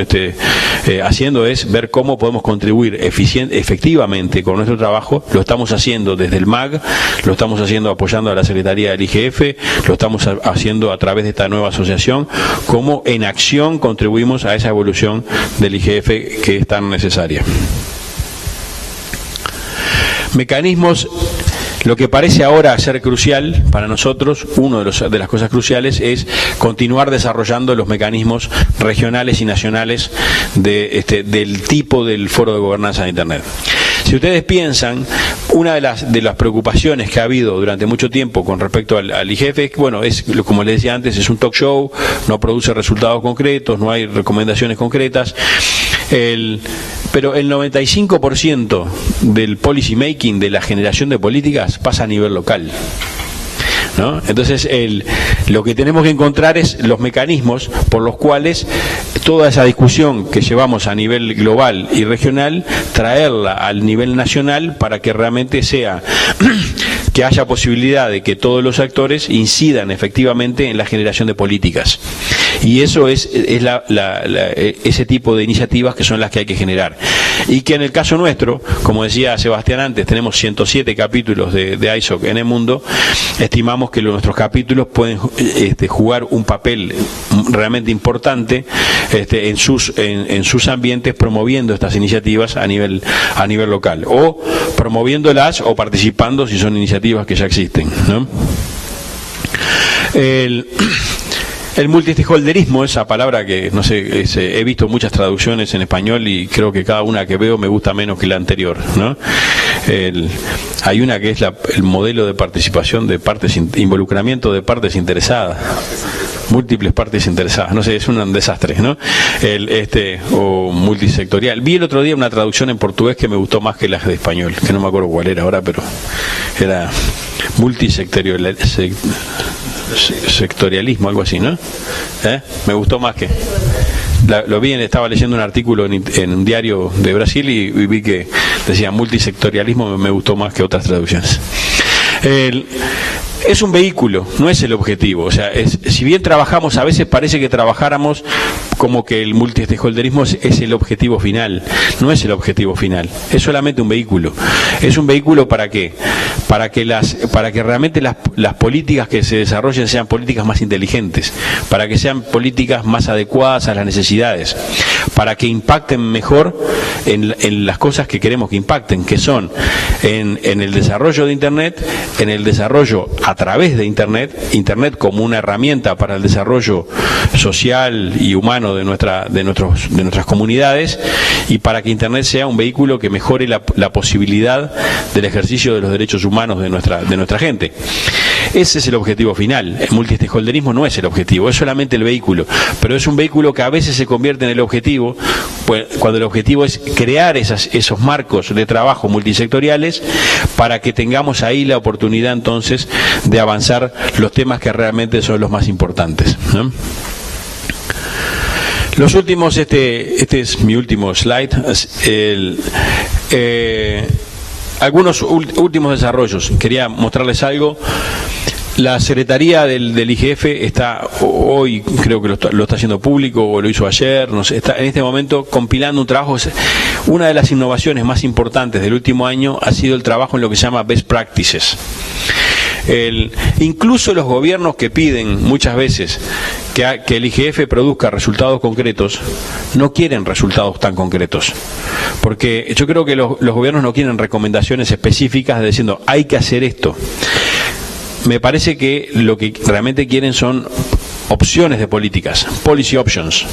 haciendo es ver cómo podemos contribuir efectivamente con nuestro trabajo. Lo estamos haciendo desde el MAG, lo estamos haciendo apoyando a la Secretaría del IGF, lo estamos haciendo a través de esta nueva asociación, cómo en acción contribuimos a esa evolución del IGF que es tan necesaria. Mecanismos. Lo que parece ahora ser crucial para nosotros, una de las cosas cruciales, es continuar desarrollando los mecanismos regionales y nacionales del tipo del Foro de Gobernanza de Internet. Si ustedes piensan, una de las preocupaciones que ha habido durante mucho tiempo con respecto al IGF es que, bueno, como les decía antes, es un talk show, no produce resultados concretos, no hay recomendaciones concretas. Pero el 95% del policy making, de la generación de políticas, pasa a nivel local, ¿no? Entonces, lo que tenemos que encontrar es los mecanismos por los cuales toda esa discusión que llevamos a nivel global y regional, traerla al nivel nacional para que realmente sea que haya posibilidad de que todos los actores incidan efectivamente en la generación de políticas. Y eso es ese tipo de iniciativas que son las que hay que generar. Y que en el caso nuestro, como decía Sebastián antes, tenemos 107 capítulos de ISOC en el mundo. Estimamos que nuestros capítulos pueden jugar un papel realmente importante en sus ambientes, promoviendo estas iniciativas a nivel local, o promoviéndolas o participando si son iniciativas que ya existen, ¿no? El multistakeholderismo, esa palabra que, no sé, he visto muchas traducciones en español y creo que cada una que veo me gusta menos que la anterior, ¿no? Hay una que es el modelo de participación de involucramiento de partes interesadas. Múltiples partes interesadas, no sé, es un desastre, ¿no? O multisectorial. Vi el otro día una traducción en portugués que me gustó más que las de español, que no me acuerdo cuál era ahora, pero era sectorialismo, algo así, ¿no? Me gustó más que... Lo vi, estaba leyendo un artículo en un diario de Brasil y vi que decía multisectorialismo, me gustó más que otras traducciones. Es un vehículo, no es el objetivo. O sea, si bien trabajamos, a veces parece que trabajáramos como que el multistakeholderismo es el objetivo final. No es el objetivo final, es solamente un vehículo. Es un vehículo ¿para qué? Para que realmente las políticas que se desarrollen sean políticas más inteligentes, para que sean políticas más adecuadas a las necesidades, para que impacten mejor en las cosas que queremos que impacten, que son en el desarrollo de Internet, en el desarrollo a través de Internet como una herramienta para el desarrollo social y humano de nuestras comunidades, y para que Internet sea un vehículo que mejore la posibilidad del ejercicio de los derechos humanos de nuestra gente. Ese es el objetivo final. El multistakeholderismo no es el objetivo, es solamente el vehículo, pero es un vehículo que a veces se convierte en el objetivo, cuando el objetivo es crear esos marcos de trabajo multisectoriales para que tengamos ahí la oportunidad entonces de avanzar los temas que realmente son los más importantes, ¿no? Los últimos, este es mi último slide, algunos últimos desarrollos. Quería mostrarles algo. La Secretaría del IGF está hoy, creo que lo está haciendo público, o lo hizo ayer, no sé, está en este momento compilando un trabajo. Una de las innovaciones más importantes del último año ha sido el trabajo en lo que se llama Best Practices. Incluso los gobiernos que piden muchas veces que el IGF produzca resultados concretos, no quieren resultados tan concretos. Porque yo creo que los gobiernos no quieren recomendaciones específicas diciendo hay que hacer esto. Me parece que lo que realmente quieren son opciones de políticas, policy options,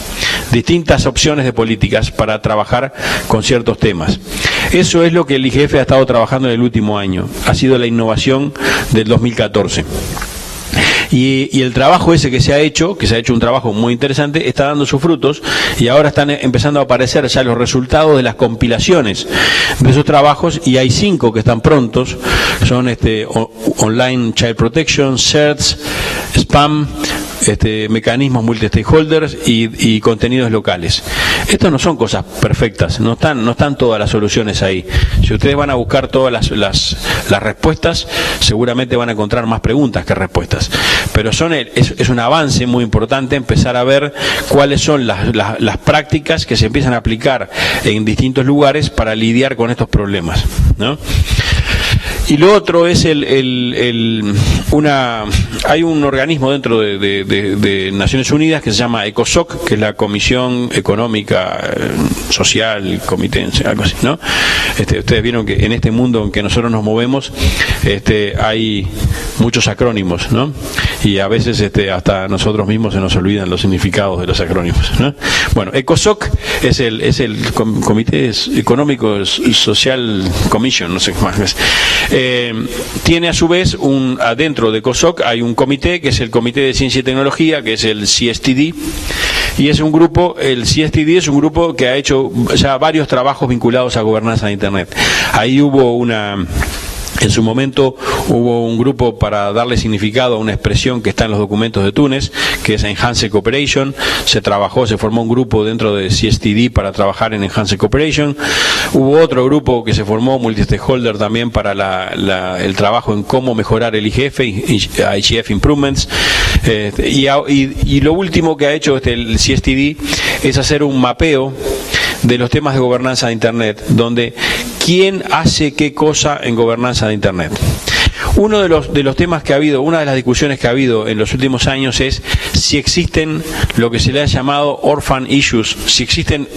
distintas opciones de políticas para trabajar con ciertos temas. Eso es lo que el IGF ha estado trabajando en el último año, ha sido la innovación del 2014. Y el trabajo ese que se ha hecho un trabajo muy interesante, está dando sus frutos, y ahora están empezando a aparecer ya los resultados de las compilaciones de esos trabajos, y hay 5 que están prontos. Son Online Child Protection, CERTS, Spam, mecanismos multi-stakeholders y contenidos locales. Esto no son cosas perfectas, no están todas las soluciones ahí. Si ustedes van a buscar todas las respuestas, seguramente van a encontrar más preguntas que respuestas. Pero es un avance muy importante empezar a ver cuáles son las prácticas que se empiezan a aplicar en distintos lugares para lidiar con estos problemas, ¿no? Y lo otro es hay un organismo dentro de Naciones Unidas que se llama ECOSOC, que es la Comisión Económica, Social, Comité, algo así, ¿no? Ustedes vieron que en este mundo en que nosotros nos movemos, hay muchos acrónimos, ¿no? Y a veces hasta nosotros mismos se nos olvidan los significados de los acrónimos, ¿no? Bueno, ECOSOC es el Comité Económico Social Commission, no sé qué más. Tiene a su vez adentro de ECOSOC hay un comité que es el Comité de Ciencia y Tecnología, que es el CSTD, y es un grupo, el CSTD es un grupo que ha hecho ya varios trabajos vinculados a gobernanza de Internet. Ahí en su momento hubo un grupo para darle significado a una expresión que está en los documentos de Túnez, que es Enhanced Cooperation. Se formó un grupo dentro de CSTD para trabajar en Enhanced Cooperation. Hubo otro grupo que se formó, multi-stakeholder, también para el trabajo en cómo mejorar el IGF, IGF Improvements. Y lo último que ha hecho el CSTD es hacer un mapeo de los temas de gobernanza de Internet, donde quién hace qué cosa en gobernanza de Internet. Uno de los temas que ha habido, una de las discusiones que ha habido en los últimos años es si existen lo que se le ha llamado orphan issues, si existen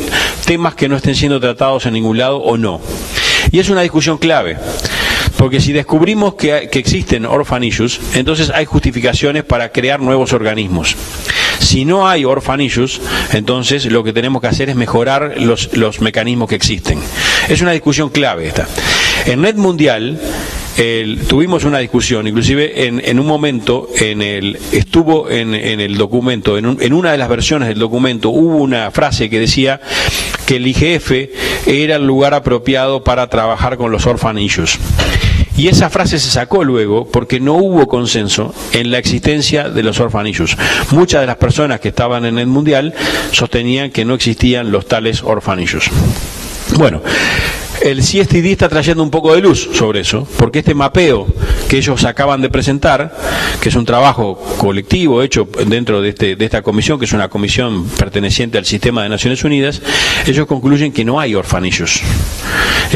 temas que no estén siendo tratados en ningún lado o no. Y es una discusión clave, porque si descubrimos que existen orphan issues, entonces hay justificaciones para crear nuevos organismos. Si no hay orphan issues, entonces lo que tenemos que hacer es mejorar los mecanismos que existen. Es una discusión clave esta. En Net Mundial tuvimos una discusión, inclusive en un momento estuvo en el documento, en una de las versiones del documento hubo una frase que decía que el IGF era el lugar apropiado para trabajar con los orphan issues. Y esa frase se sacó luego porque no hubo consenso en la existencia de los orphan issues. Muchas de las personas que estaban en el Mundial sostenían que no existían los tales orphan issues. Bueno, el CSTD está trayendo un poco de luz sobre eso, porque este mapeo que ellos acaban de presentar, que es un trabajo colectivo hecho dentro de esta comisión, que es una comisión perteneciente al sistema de Naciones Unidas, ellos concluyen que no hay orphan issues.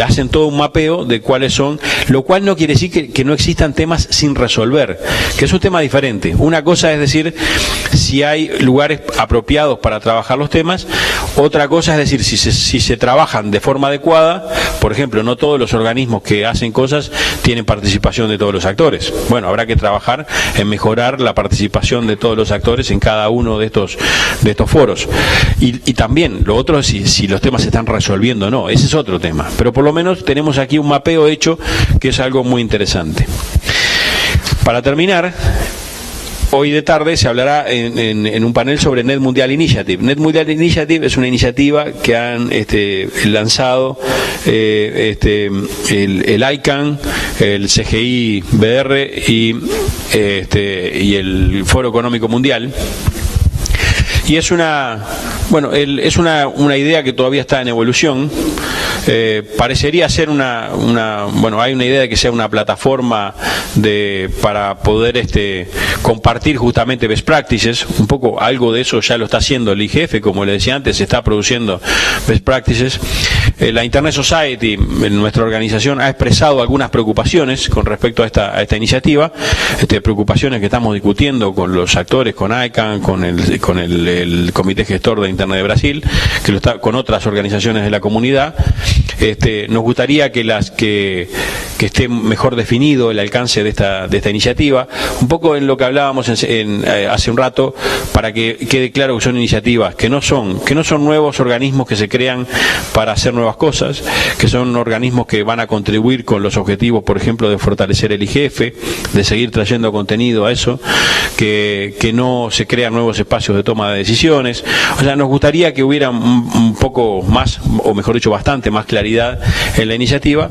Hacen todo un mapeo de cuáles son, lo cual no quiere decir que no existan temas sin resolver, que es un tema diferente. Una cosa es decir si hay lugares apropiados para trabajar los temas, otra cosa es decir si se trabajan de forma adecuada. Por ejemplo, no todos los organismos que hacen cosas tienen participación de todos los actores. Bueno, habrá que trabajar en mejorar la participación de todos los actores en cada uno de estos foros. Y también, lo otro es si los temas se están resolviendo o no, ese es otro tema. Pero por lo menos tenemos aquí un mapeo hecho que es algo muy interesante. Para terminar, hoy de tarde se hablará en un panel sobre Net Mundial Initiative. Net Mundial Initiative es una iniciativa que han lanzado el ICANN, el CGI BR y el Foro Económico Mundial. Y es una idea que todavía está en evolución. Parecería ser hay una idea de que sea una plataforma para poder compartir justamente best practices. Un poco algo de eso ya lo está haciendo el IGF, como le decía antes, se está produciendo best practices. La Internet Society, nuestra organización, ha expresado algunas preocupaciones con respecto a esta iniciativa, preocupaciones que estamos discutiendo con los actores, con ICANN, con el Comité Gestor de Internet de Brasil, que lo está con otras organizaciones de la comunidad. Nos gustaría que esté mejor definido el alcance de esta iniciativa, un poco en lo que hablábamos hace un rato, para que quede claro que son iniciativas que no son nuevos organismos que se crean para hacer nuevas cosas, que son organismos que van a contribuir con los objetivos, por ejemplo, de fortalecer el IGF, de seguir trayendo contenido a eso, que no se crean nuevos espacios de toma de decisiones. O sea, nos gustaría que hubiera un poco más, o mejor dicho, bastante más claridad centralidad en la iniciativa.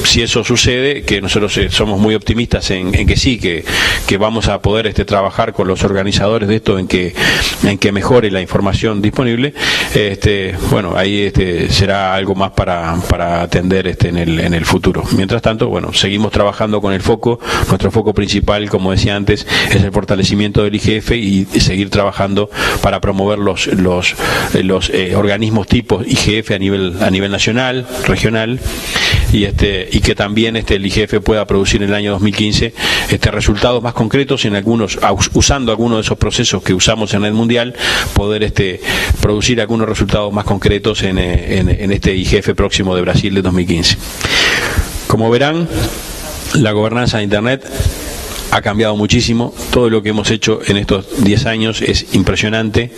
Si eso sucede, que nosotros somos muy optimistas en que sí, que vamos a poder trabajar con los organizadores de esto en que mejore la información disponible, bueno, ahí será algo más para atender en el futuro. Mientras tanto, bueno, seguimos trabajando con el foco. Nuestro foco principal, como decía antes, es el fortalecimiento del IGF y seguir trabajando para promover los organismos tipo IGF a nivel nacional, regional, y que también el IGF pueda producir en el año 2015 resultados más concretos en usando algunos de esos procesos que usamos en el mundial, poder producir algunos resultados más concretos en este IGF próximo de Brasil de 2015. Como verán, la gobernanza de Internet ha cambiado muchísimo. Todo lo que hemos hecho en estos 10 años es impresionante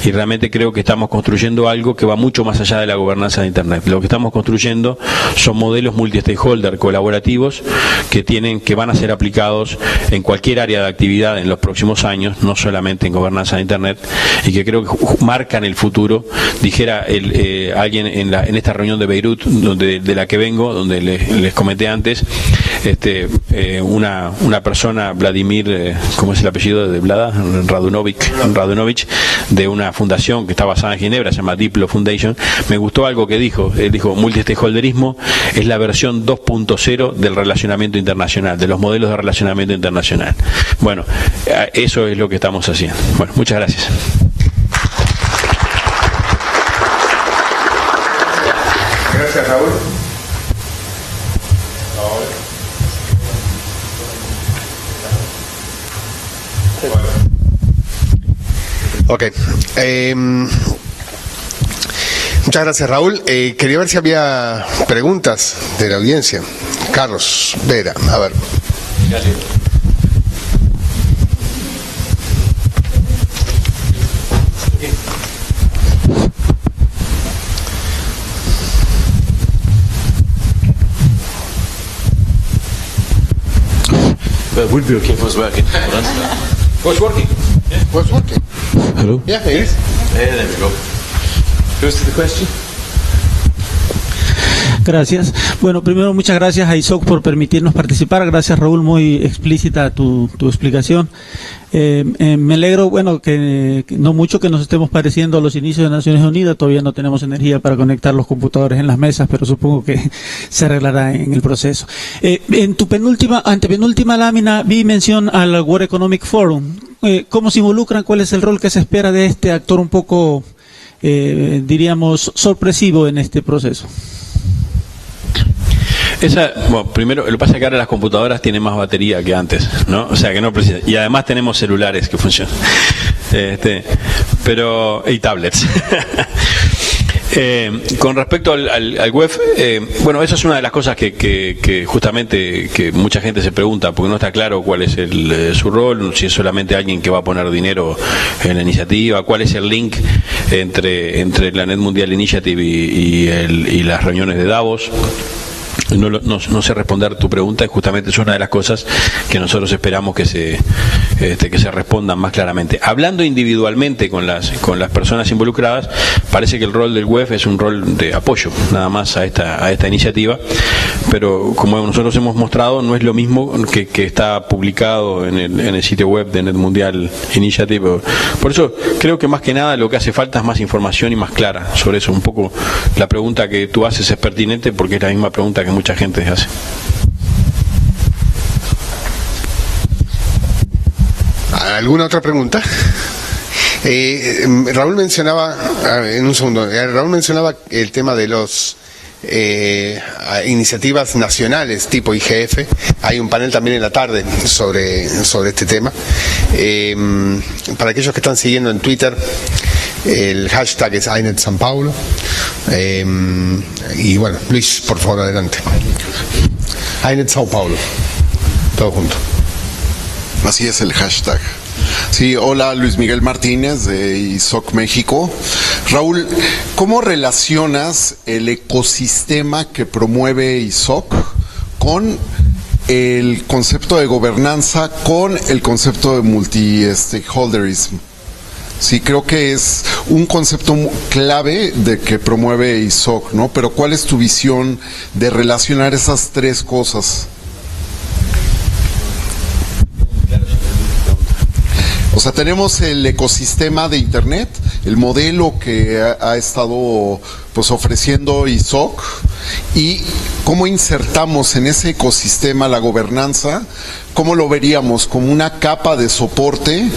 y realmente creo que estamos construyendo algo que va mucho más allá de la gobernanza de Internet. Lo que estamos construyendo son modelos multi-stakeholder colaborativos que van a ser aplicados en cualquier área de actividad en los próximos años, no solamente en gobernanza de Internet, y que creo que marcan el futuro. Dijera alguien en esta reunión de Beirut, de la que vengo, donde les comenté antes, una persona, Vladimir, ¿cómo es el apellido de Vlada? Radunovich, de una fundación que está basada en Ginebra, se llama Diplo Foundation. Me gustó algo que dijo. Él dijo: multistakeholderismo es la versión 2.0 del relacionamiento internacional, de los modelos de relacionamiento internacional. Bueno, eso es lo que estamos haciendo. Bueno, muchas gracias.
Gracias, Raúl. Ok. Muchas gracias, Raúl. Quería ver si había preguntas de la audiencia. Carlos Vera, a ver.
Gracias.
It would be okay if it was working.
Was working?
Yeah. Was working.
Hello?
Yeah, it is.
There we go. Goes to the question.
Gracias. Bueno, primero muchas gracias a ISOC por permitirnos participar. Gracias, Raúl, muy explícita tu explicación. Me alegro, bueno, que no mucho que nos estemos pareciendo a los inicios de Naciones Unidas. Todavía no tenemos energía para conectar los computadores en las mesas, pero supongo que se arreglará en el proceso. En tu antepenúltima lámina vi mención al World Economic Forum. ¿Cómo se involucran? ¿Cuál es el rol que se espera de este actor un poco, diríamos, sorpresivo en este proceso?
Bueno, primero, lo que pasa es que ahora las computadoras tienen más batería que antes, ¿no? O sea que no precisa. Y además tenemos celulares que funcionan. Y tablets. Con respecto al web, bueno, eso es una de las cosas que justamente que mucha gente se pregunta, porque no está claro cuál es su rol, si es solamente alguien que va a poner dinero en la iniciativa, cuál es el link entre la Net Mundial Initiative y las reuniones de Davos. No sé responder tu pregunta, justamente es una de las cosas que nosotros esperamos que se respondan más claramente. Hablando individualmente con las personas involucradas, parece que el rol del WEF es un rol de apoyo nada más a esta iniciativa, pero como nosotros hemos mostrado, no es lo mismo que está publicado en el sitio web de Net Mundial Initiative. Por eso creo que más que nada lo que hace falta es más información y más clara sobre eso. Un poco la pregunta que tú haces es pertinente porque es la misma pregunta que mucha gente hace.
¿Alguna otra pregunta? Raúl mencionaba, Raúl mencionaba el tema de los iniciativas nacionales tipo IGF. Hay un panel también en la tarde sobre este tema. Para aquellos que están siguiendo en Twitter, el hashtag es INET San Paulo. Y bueno, Luis, por favor, adelante. INET Sao Paulo, todo junto.
Así es el hashtag. Sí, hola, Luis Miguel Martínez de ISOC México. Raúl, ¿cómo relacionas el ecosistema que promueve ISOC con el concepto de gobernanza, con el concepto de multi-stakeholderism? Sí, creo que es un concepto clave de que promueve ISOC, ¿no? Pero ¿cuál es tu visión de relacionar esas tres cosas? O sea, tenemos el ecosistema de Internet, el modelo que ha estado pues ofreciendo ISOC, y cómo insertamos en ese ecosistema la gobernanza. ¿Cómo lo veríamos? ¿Como una capa de soporte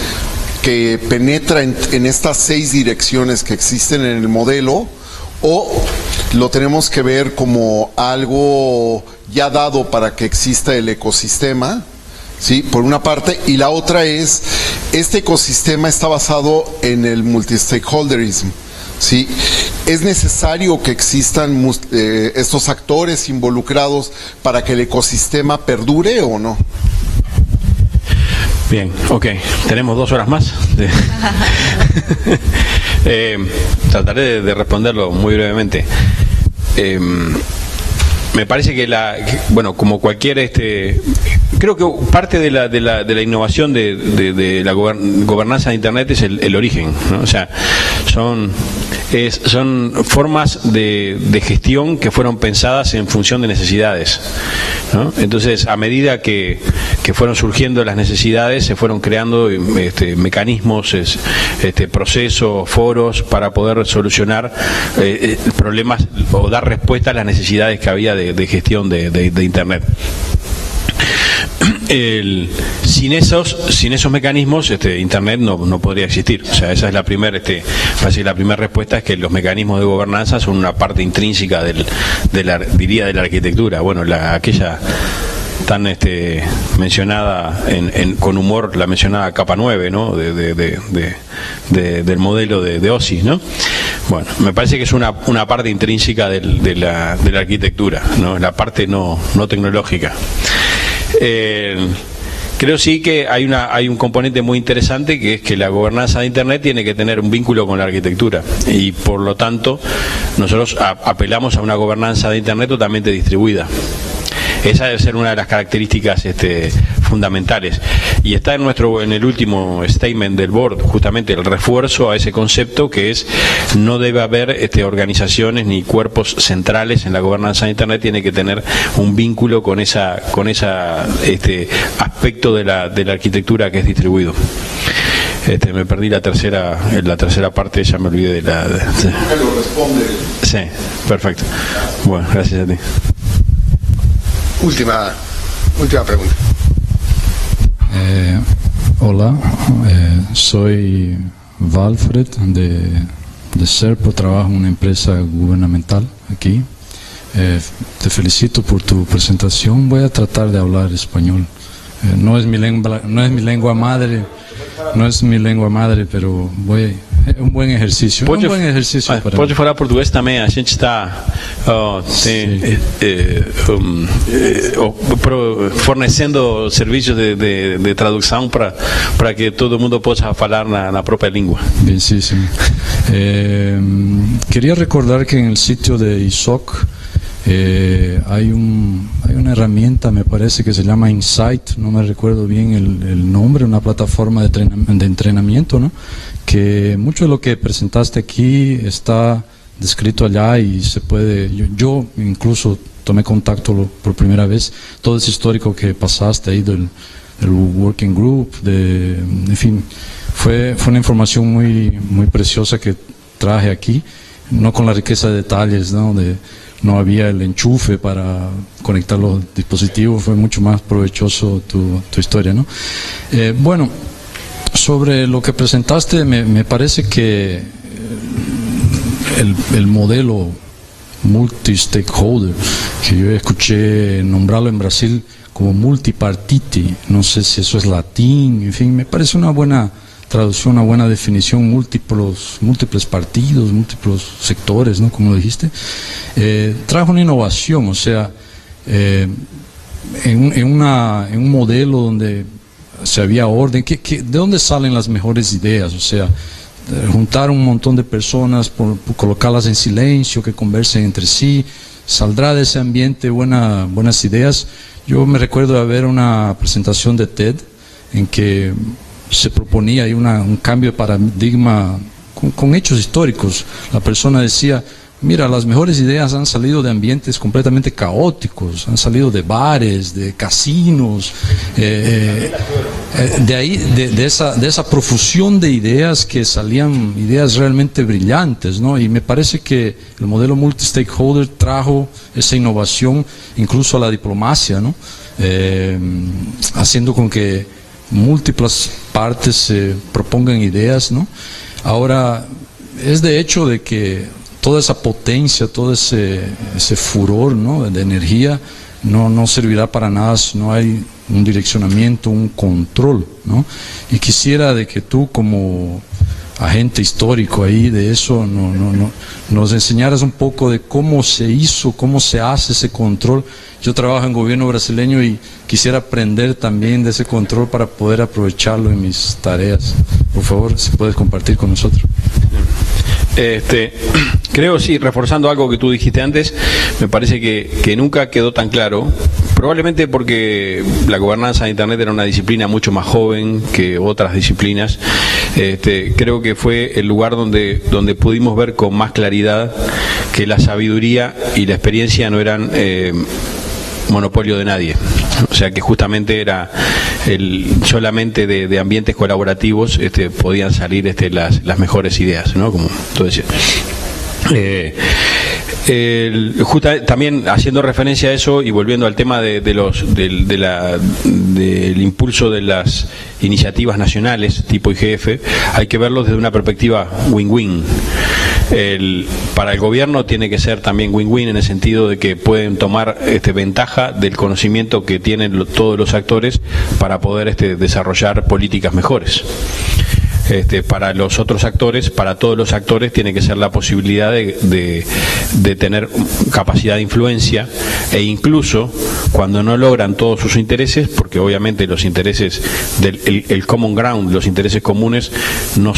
que penetra en estas 6 direcciones que existen en el modelo? ¿O lo tenemos que ver como algo ya dado para que exista el ecosistema? Sí, por una parte, y la otra es, este ecosistema está basado en el multi-stakeholderism, ¿sí? ¿Es necesario que existan estos actores involucrados para que el ecosistema perdure o no?
Bien, ok, tenemos 2 horas más. Trataré de responderlo muy brevemente. Me parece que bueno, como cualquier creo que parte de la innovación de la gobernanza de Internet es el origen, ¿no? O sea, son formas de gestión que fueron pensadas en función de necesidades, ¿no? Entonces, a medida que fueron surgiendo las necesidades, se fueron creando mecanismos, procesos, foros para poder solucionar problemas o dar respuesta a las necesidades que había de gestión de Internet. Sin esos mecanismos, Internet no podría existir. O sea, esa es la primera respuesta, es que los mecanismos de gobernanza son una parte intrínseca de la arquitectura. Bueno, aquella tan mencionada con humor, la mencionada capa 9, ¿no? Del modelo de OSI, ¿no? Bueno, me parece que es una parte intrínseca de la arquitectura, ¿no? La parte no tecnológica. Creo sí que hay un componente muy interesante, que es que la gobernanza de Internet tiene que tener un vínculo con la arquitectura, y por lo tanto nosotros apelamos a una gobernanza de Internet totalmente distribuida. Esa debe ser una de las características fundamentales, y está en el último statement del board justamente el refuerzo a ese concepto, que es: no debe haber organizaciones ni cuerpos centrales en la gobernanza de Internet, tiene que tener un vínculo con esa aspecto de la arquitectura que es distribuido. Me perdí la tercera parte, ya me olvidé de la... Sí, perfecto. Bueno, gracias a ti.
Última pregunta.
Hola, soy Valfred de Serpo, trabajo en una empresa gubernamental aquí. Te felicito por tu presentación. Voy a tratar de hablar español. No es mi lengua madre, pero un buen ejercicio.
Pode falar português também. A gente está fornecendo serviços de tradução para que todo mundo possa falar na própria língua.
Bienísimo. Quería recordar que en el sitio de ISOC hay una herramienta, me parece, que se llama Insight, no me recuerdo bien el nombre, una plataforma de entrenamiento, ¿no? Que mucho de lo que presentaste aquí está descrito allá y se puede, yo incluso tomé contacto por primera vez, todo ese histórico que pasaste ahí del working group, en fin, fue una información muy preciosa que traje aquí, no con la riqueza de detalles, ¿no? No había el enchufe para conectar los dispositivos, fue mucho más provechoso tu historia, ¿no? Bueno, sobre lo que presentaste, me parece que el modelo multi-stakeholder, que yo escuché nombrarlo en Brasil como multipartite, no sé si eso es latín, en fin, me parece una buena traducción, una buena definición, múltiples partidos, múltiples sectores, ¿no? Como lo dijiste, trajo una innovación, o sea, en un modelo donde se había orden, ¿de dónde salen las mejores ideas? O sea, juntar un montón de personas, colocarlas en silencio, que conversen entre sí, saldrá de ese ambiente buenas ideas. Yo me recuerdo de ver una presentación de TED en que se proponía ahí un cambio de paradigma con hechos históricos. La persona decía, mira, las mejores ideas han salido de ambientes completamente caóticos, han salido de bares, de casinos, de ahí, de esa profusión de ideas que salían ideas realmente brillantes, ¿no? Y me parece que el modelo multi-stakeholder trajo esa innovación incluso a la diplomacia, ¿no? Haciendo con que múltiples partes se propongan ideas, ¿no? Ahora, es de hecho de que toda esa potencia, todo ese furor, ¿no?, de energía no servirá para nada si no hay un direccionamiento, un control, ¿no? Y quisiera de que tú, como agente histórico ahí de eso, nos enseñaras un poco de cómo se hizo, cómo se hace ese control. Yo trabajo en gobierno brasileño y quisiera aprender también de ese control para poder aprovecharlo en mis tareas. Por favor, si puedes compartir con nosotros.
Creo, sí, reforzando algo que tú dijiste antes, me parece que nunca quedó tan claro, probablemente porque la gobernanza de Internet era una disciplina mucho más joven que otras disciplinas. Creo que fue el lugar donde pudimos ver con más claridad que la sabiduría y la experiencia no eran monopolio de nadie. O sea que justamente era solamente de ambientes colaborativos podían salir las mejores ideas, ¿no? Como tú decías. También haciendo referencia a eso y volviendo al tema del impulso de las iniciativas nacionales tipo IGF, hay que verlo desde una perspectiva win-win. Para el gobierno tiene que ser también win-win en el sentido de que pueden tomar ventaja del conocimiento que tienen todos los actores para poder desarrollar políticas mejores. Para los otros actores, para todos los actores, tiene que ser la posibilidad de tener capacidad de influencia, e incluso cuando no logran todos sus intereses, porque obviamente los intereses el common ground, los intereses comunes no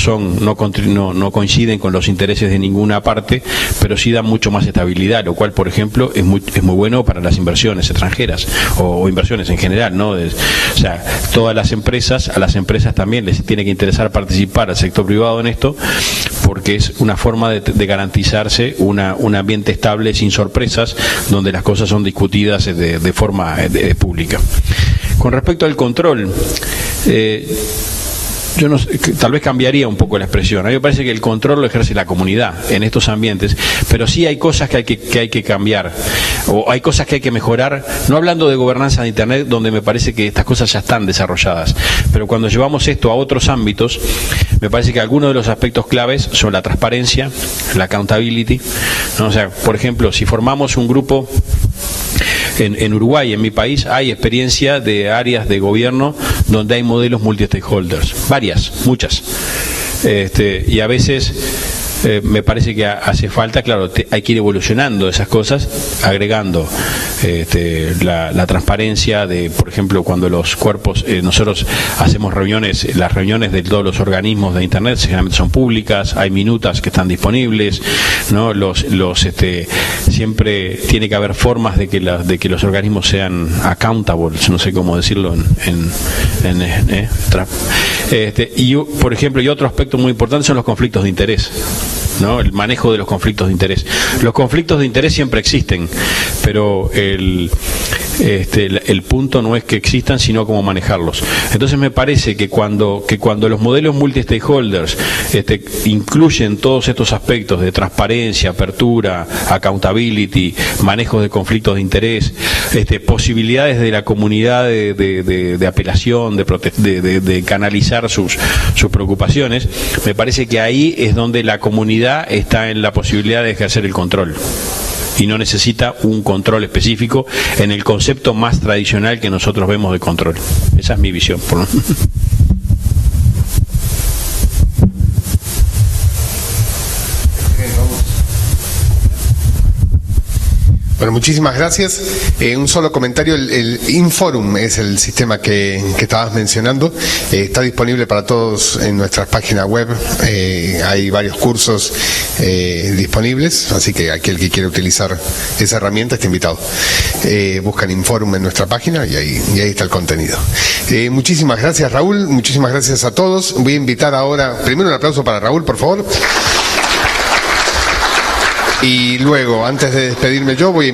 coinciden con los intereses de ninguna parte, pero sí dan mucho más estabilidad, lo cual, por ejemplo, es muy bueno para las inversiones extranjeras o inversiones en general, ¿no? O sea, todas las empresas, a las empresas también les tiene que interesar participar al sector privado en esto, porque es una forma de garantizarse un ambiente estable sin sorpresas, donde las cosas son discutidas de forma pública. Con respecto al control, yo no sé, tal vez cambiaría un poco la expresión. A mí me parece que el control lo ejerce la comunidad en estos ambientes, pero sí hay cosas que hay que cambiar, o hay cosas que hay que mejorar, no hablando de gobernanza de Internet, donde me parece que estas cosas ya están desarrolladas, pero cuando llevamos esto a otros ámbitos, me parece que algunos de los aspectos claves son la transparencia, la accountability, ¿no? O sea, por ejemplo, si formamos un grupo en Uruguay, en mi país, hay experiencia de áreas de gobierno donde hay modelos multi-stakeholders, muchas, y a veces me parece que hace falta, claro, hay que ir evolucionando esas cosas, agregando la transparencia de, por ejemplo, cuando los cuerpos, nosotros hacemos reuniones, las reuniones de todos los organismos de Internet generalmente son públicas, hay minutas que están disponibles, ¿no? Siempre tiene que haber formas de que los organismos sean accountable, no sé cómo decirlo y, por ejemplo, y otro aspecto muy importante son los conflictos de interés, ¿no? El manejo de los conflictos de interés. Los conflictos de interés siempre existen, pero el punto no es que existan, sino cómo manejarlos. Entonces me parece que cuando los modelos multi-stakeholders incluyen todos estos aspectos de transparencia, apertura, accountability, manejo de conflictos de interés, posibilidades de la comunidad de apelación, de canalizar sus preocupaciones, me parece que ahí es donde la comunidad está en la posibilidad de ejercer el control y no necesita un control específico en el concepto más tradicional que nosotros vemos de control. Esa es mi visión.
Bueno, muchísimas gracias. Un solo comentario, el Inforum es el sistema que estabas mencionando. Está disponible para todos en nuestra página web. Hay varios cursos disponibles, así que aquel que quiera utilizar esa herramienta está invitado. Buscan Inforum en nuestra página y ahí está el contenido. Muchísimas gracias, Raúl. Muchísimas gracias a todos. Voy a invitar ahora, primero un aplauso para Raúl, por favor. Y luego, antes de despedirme yo, voy a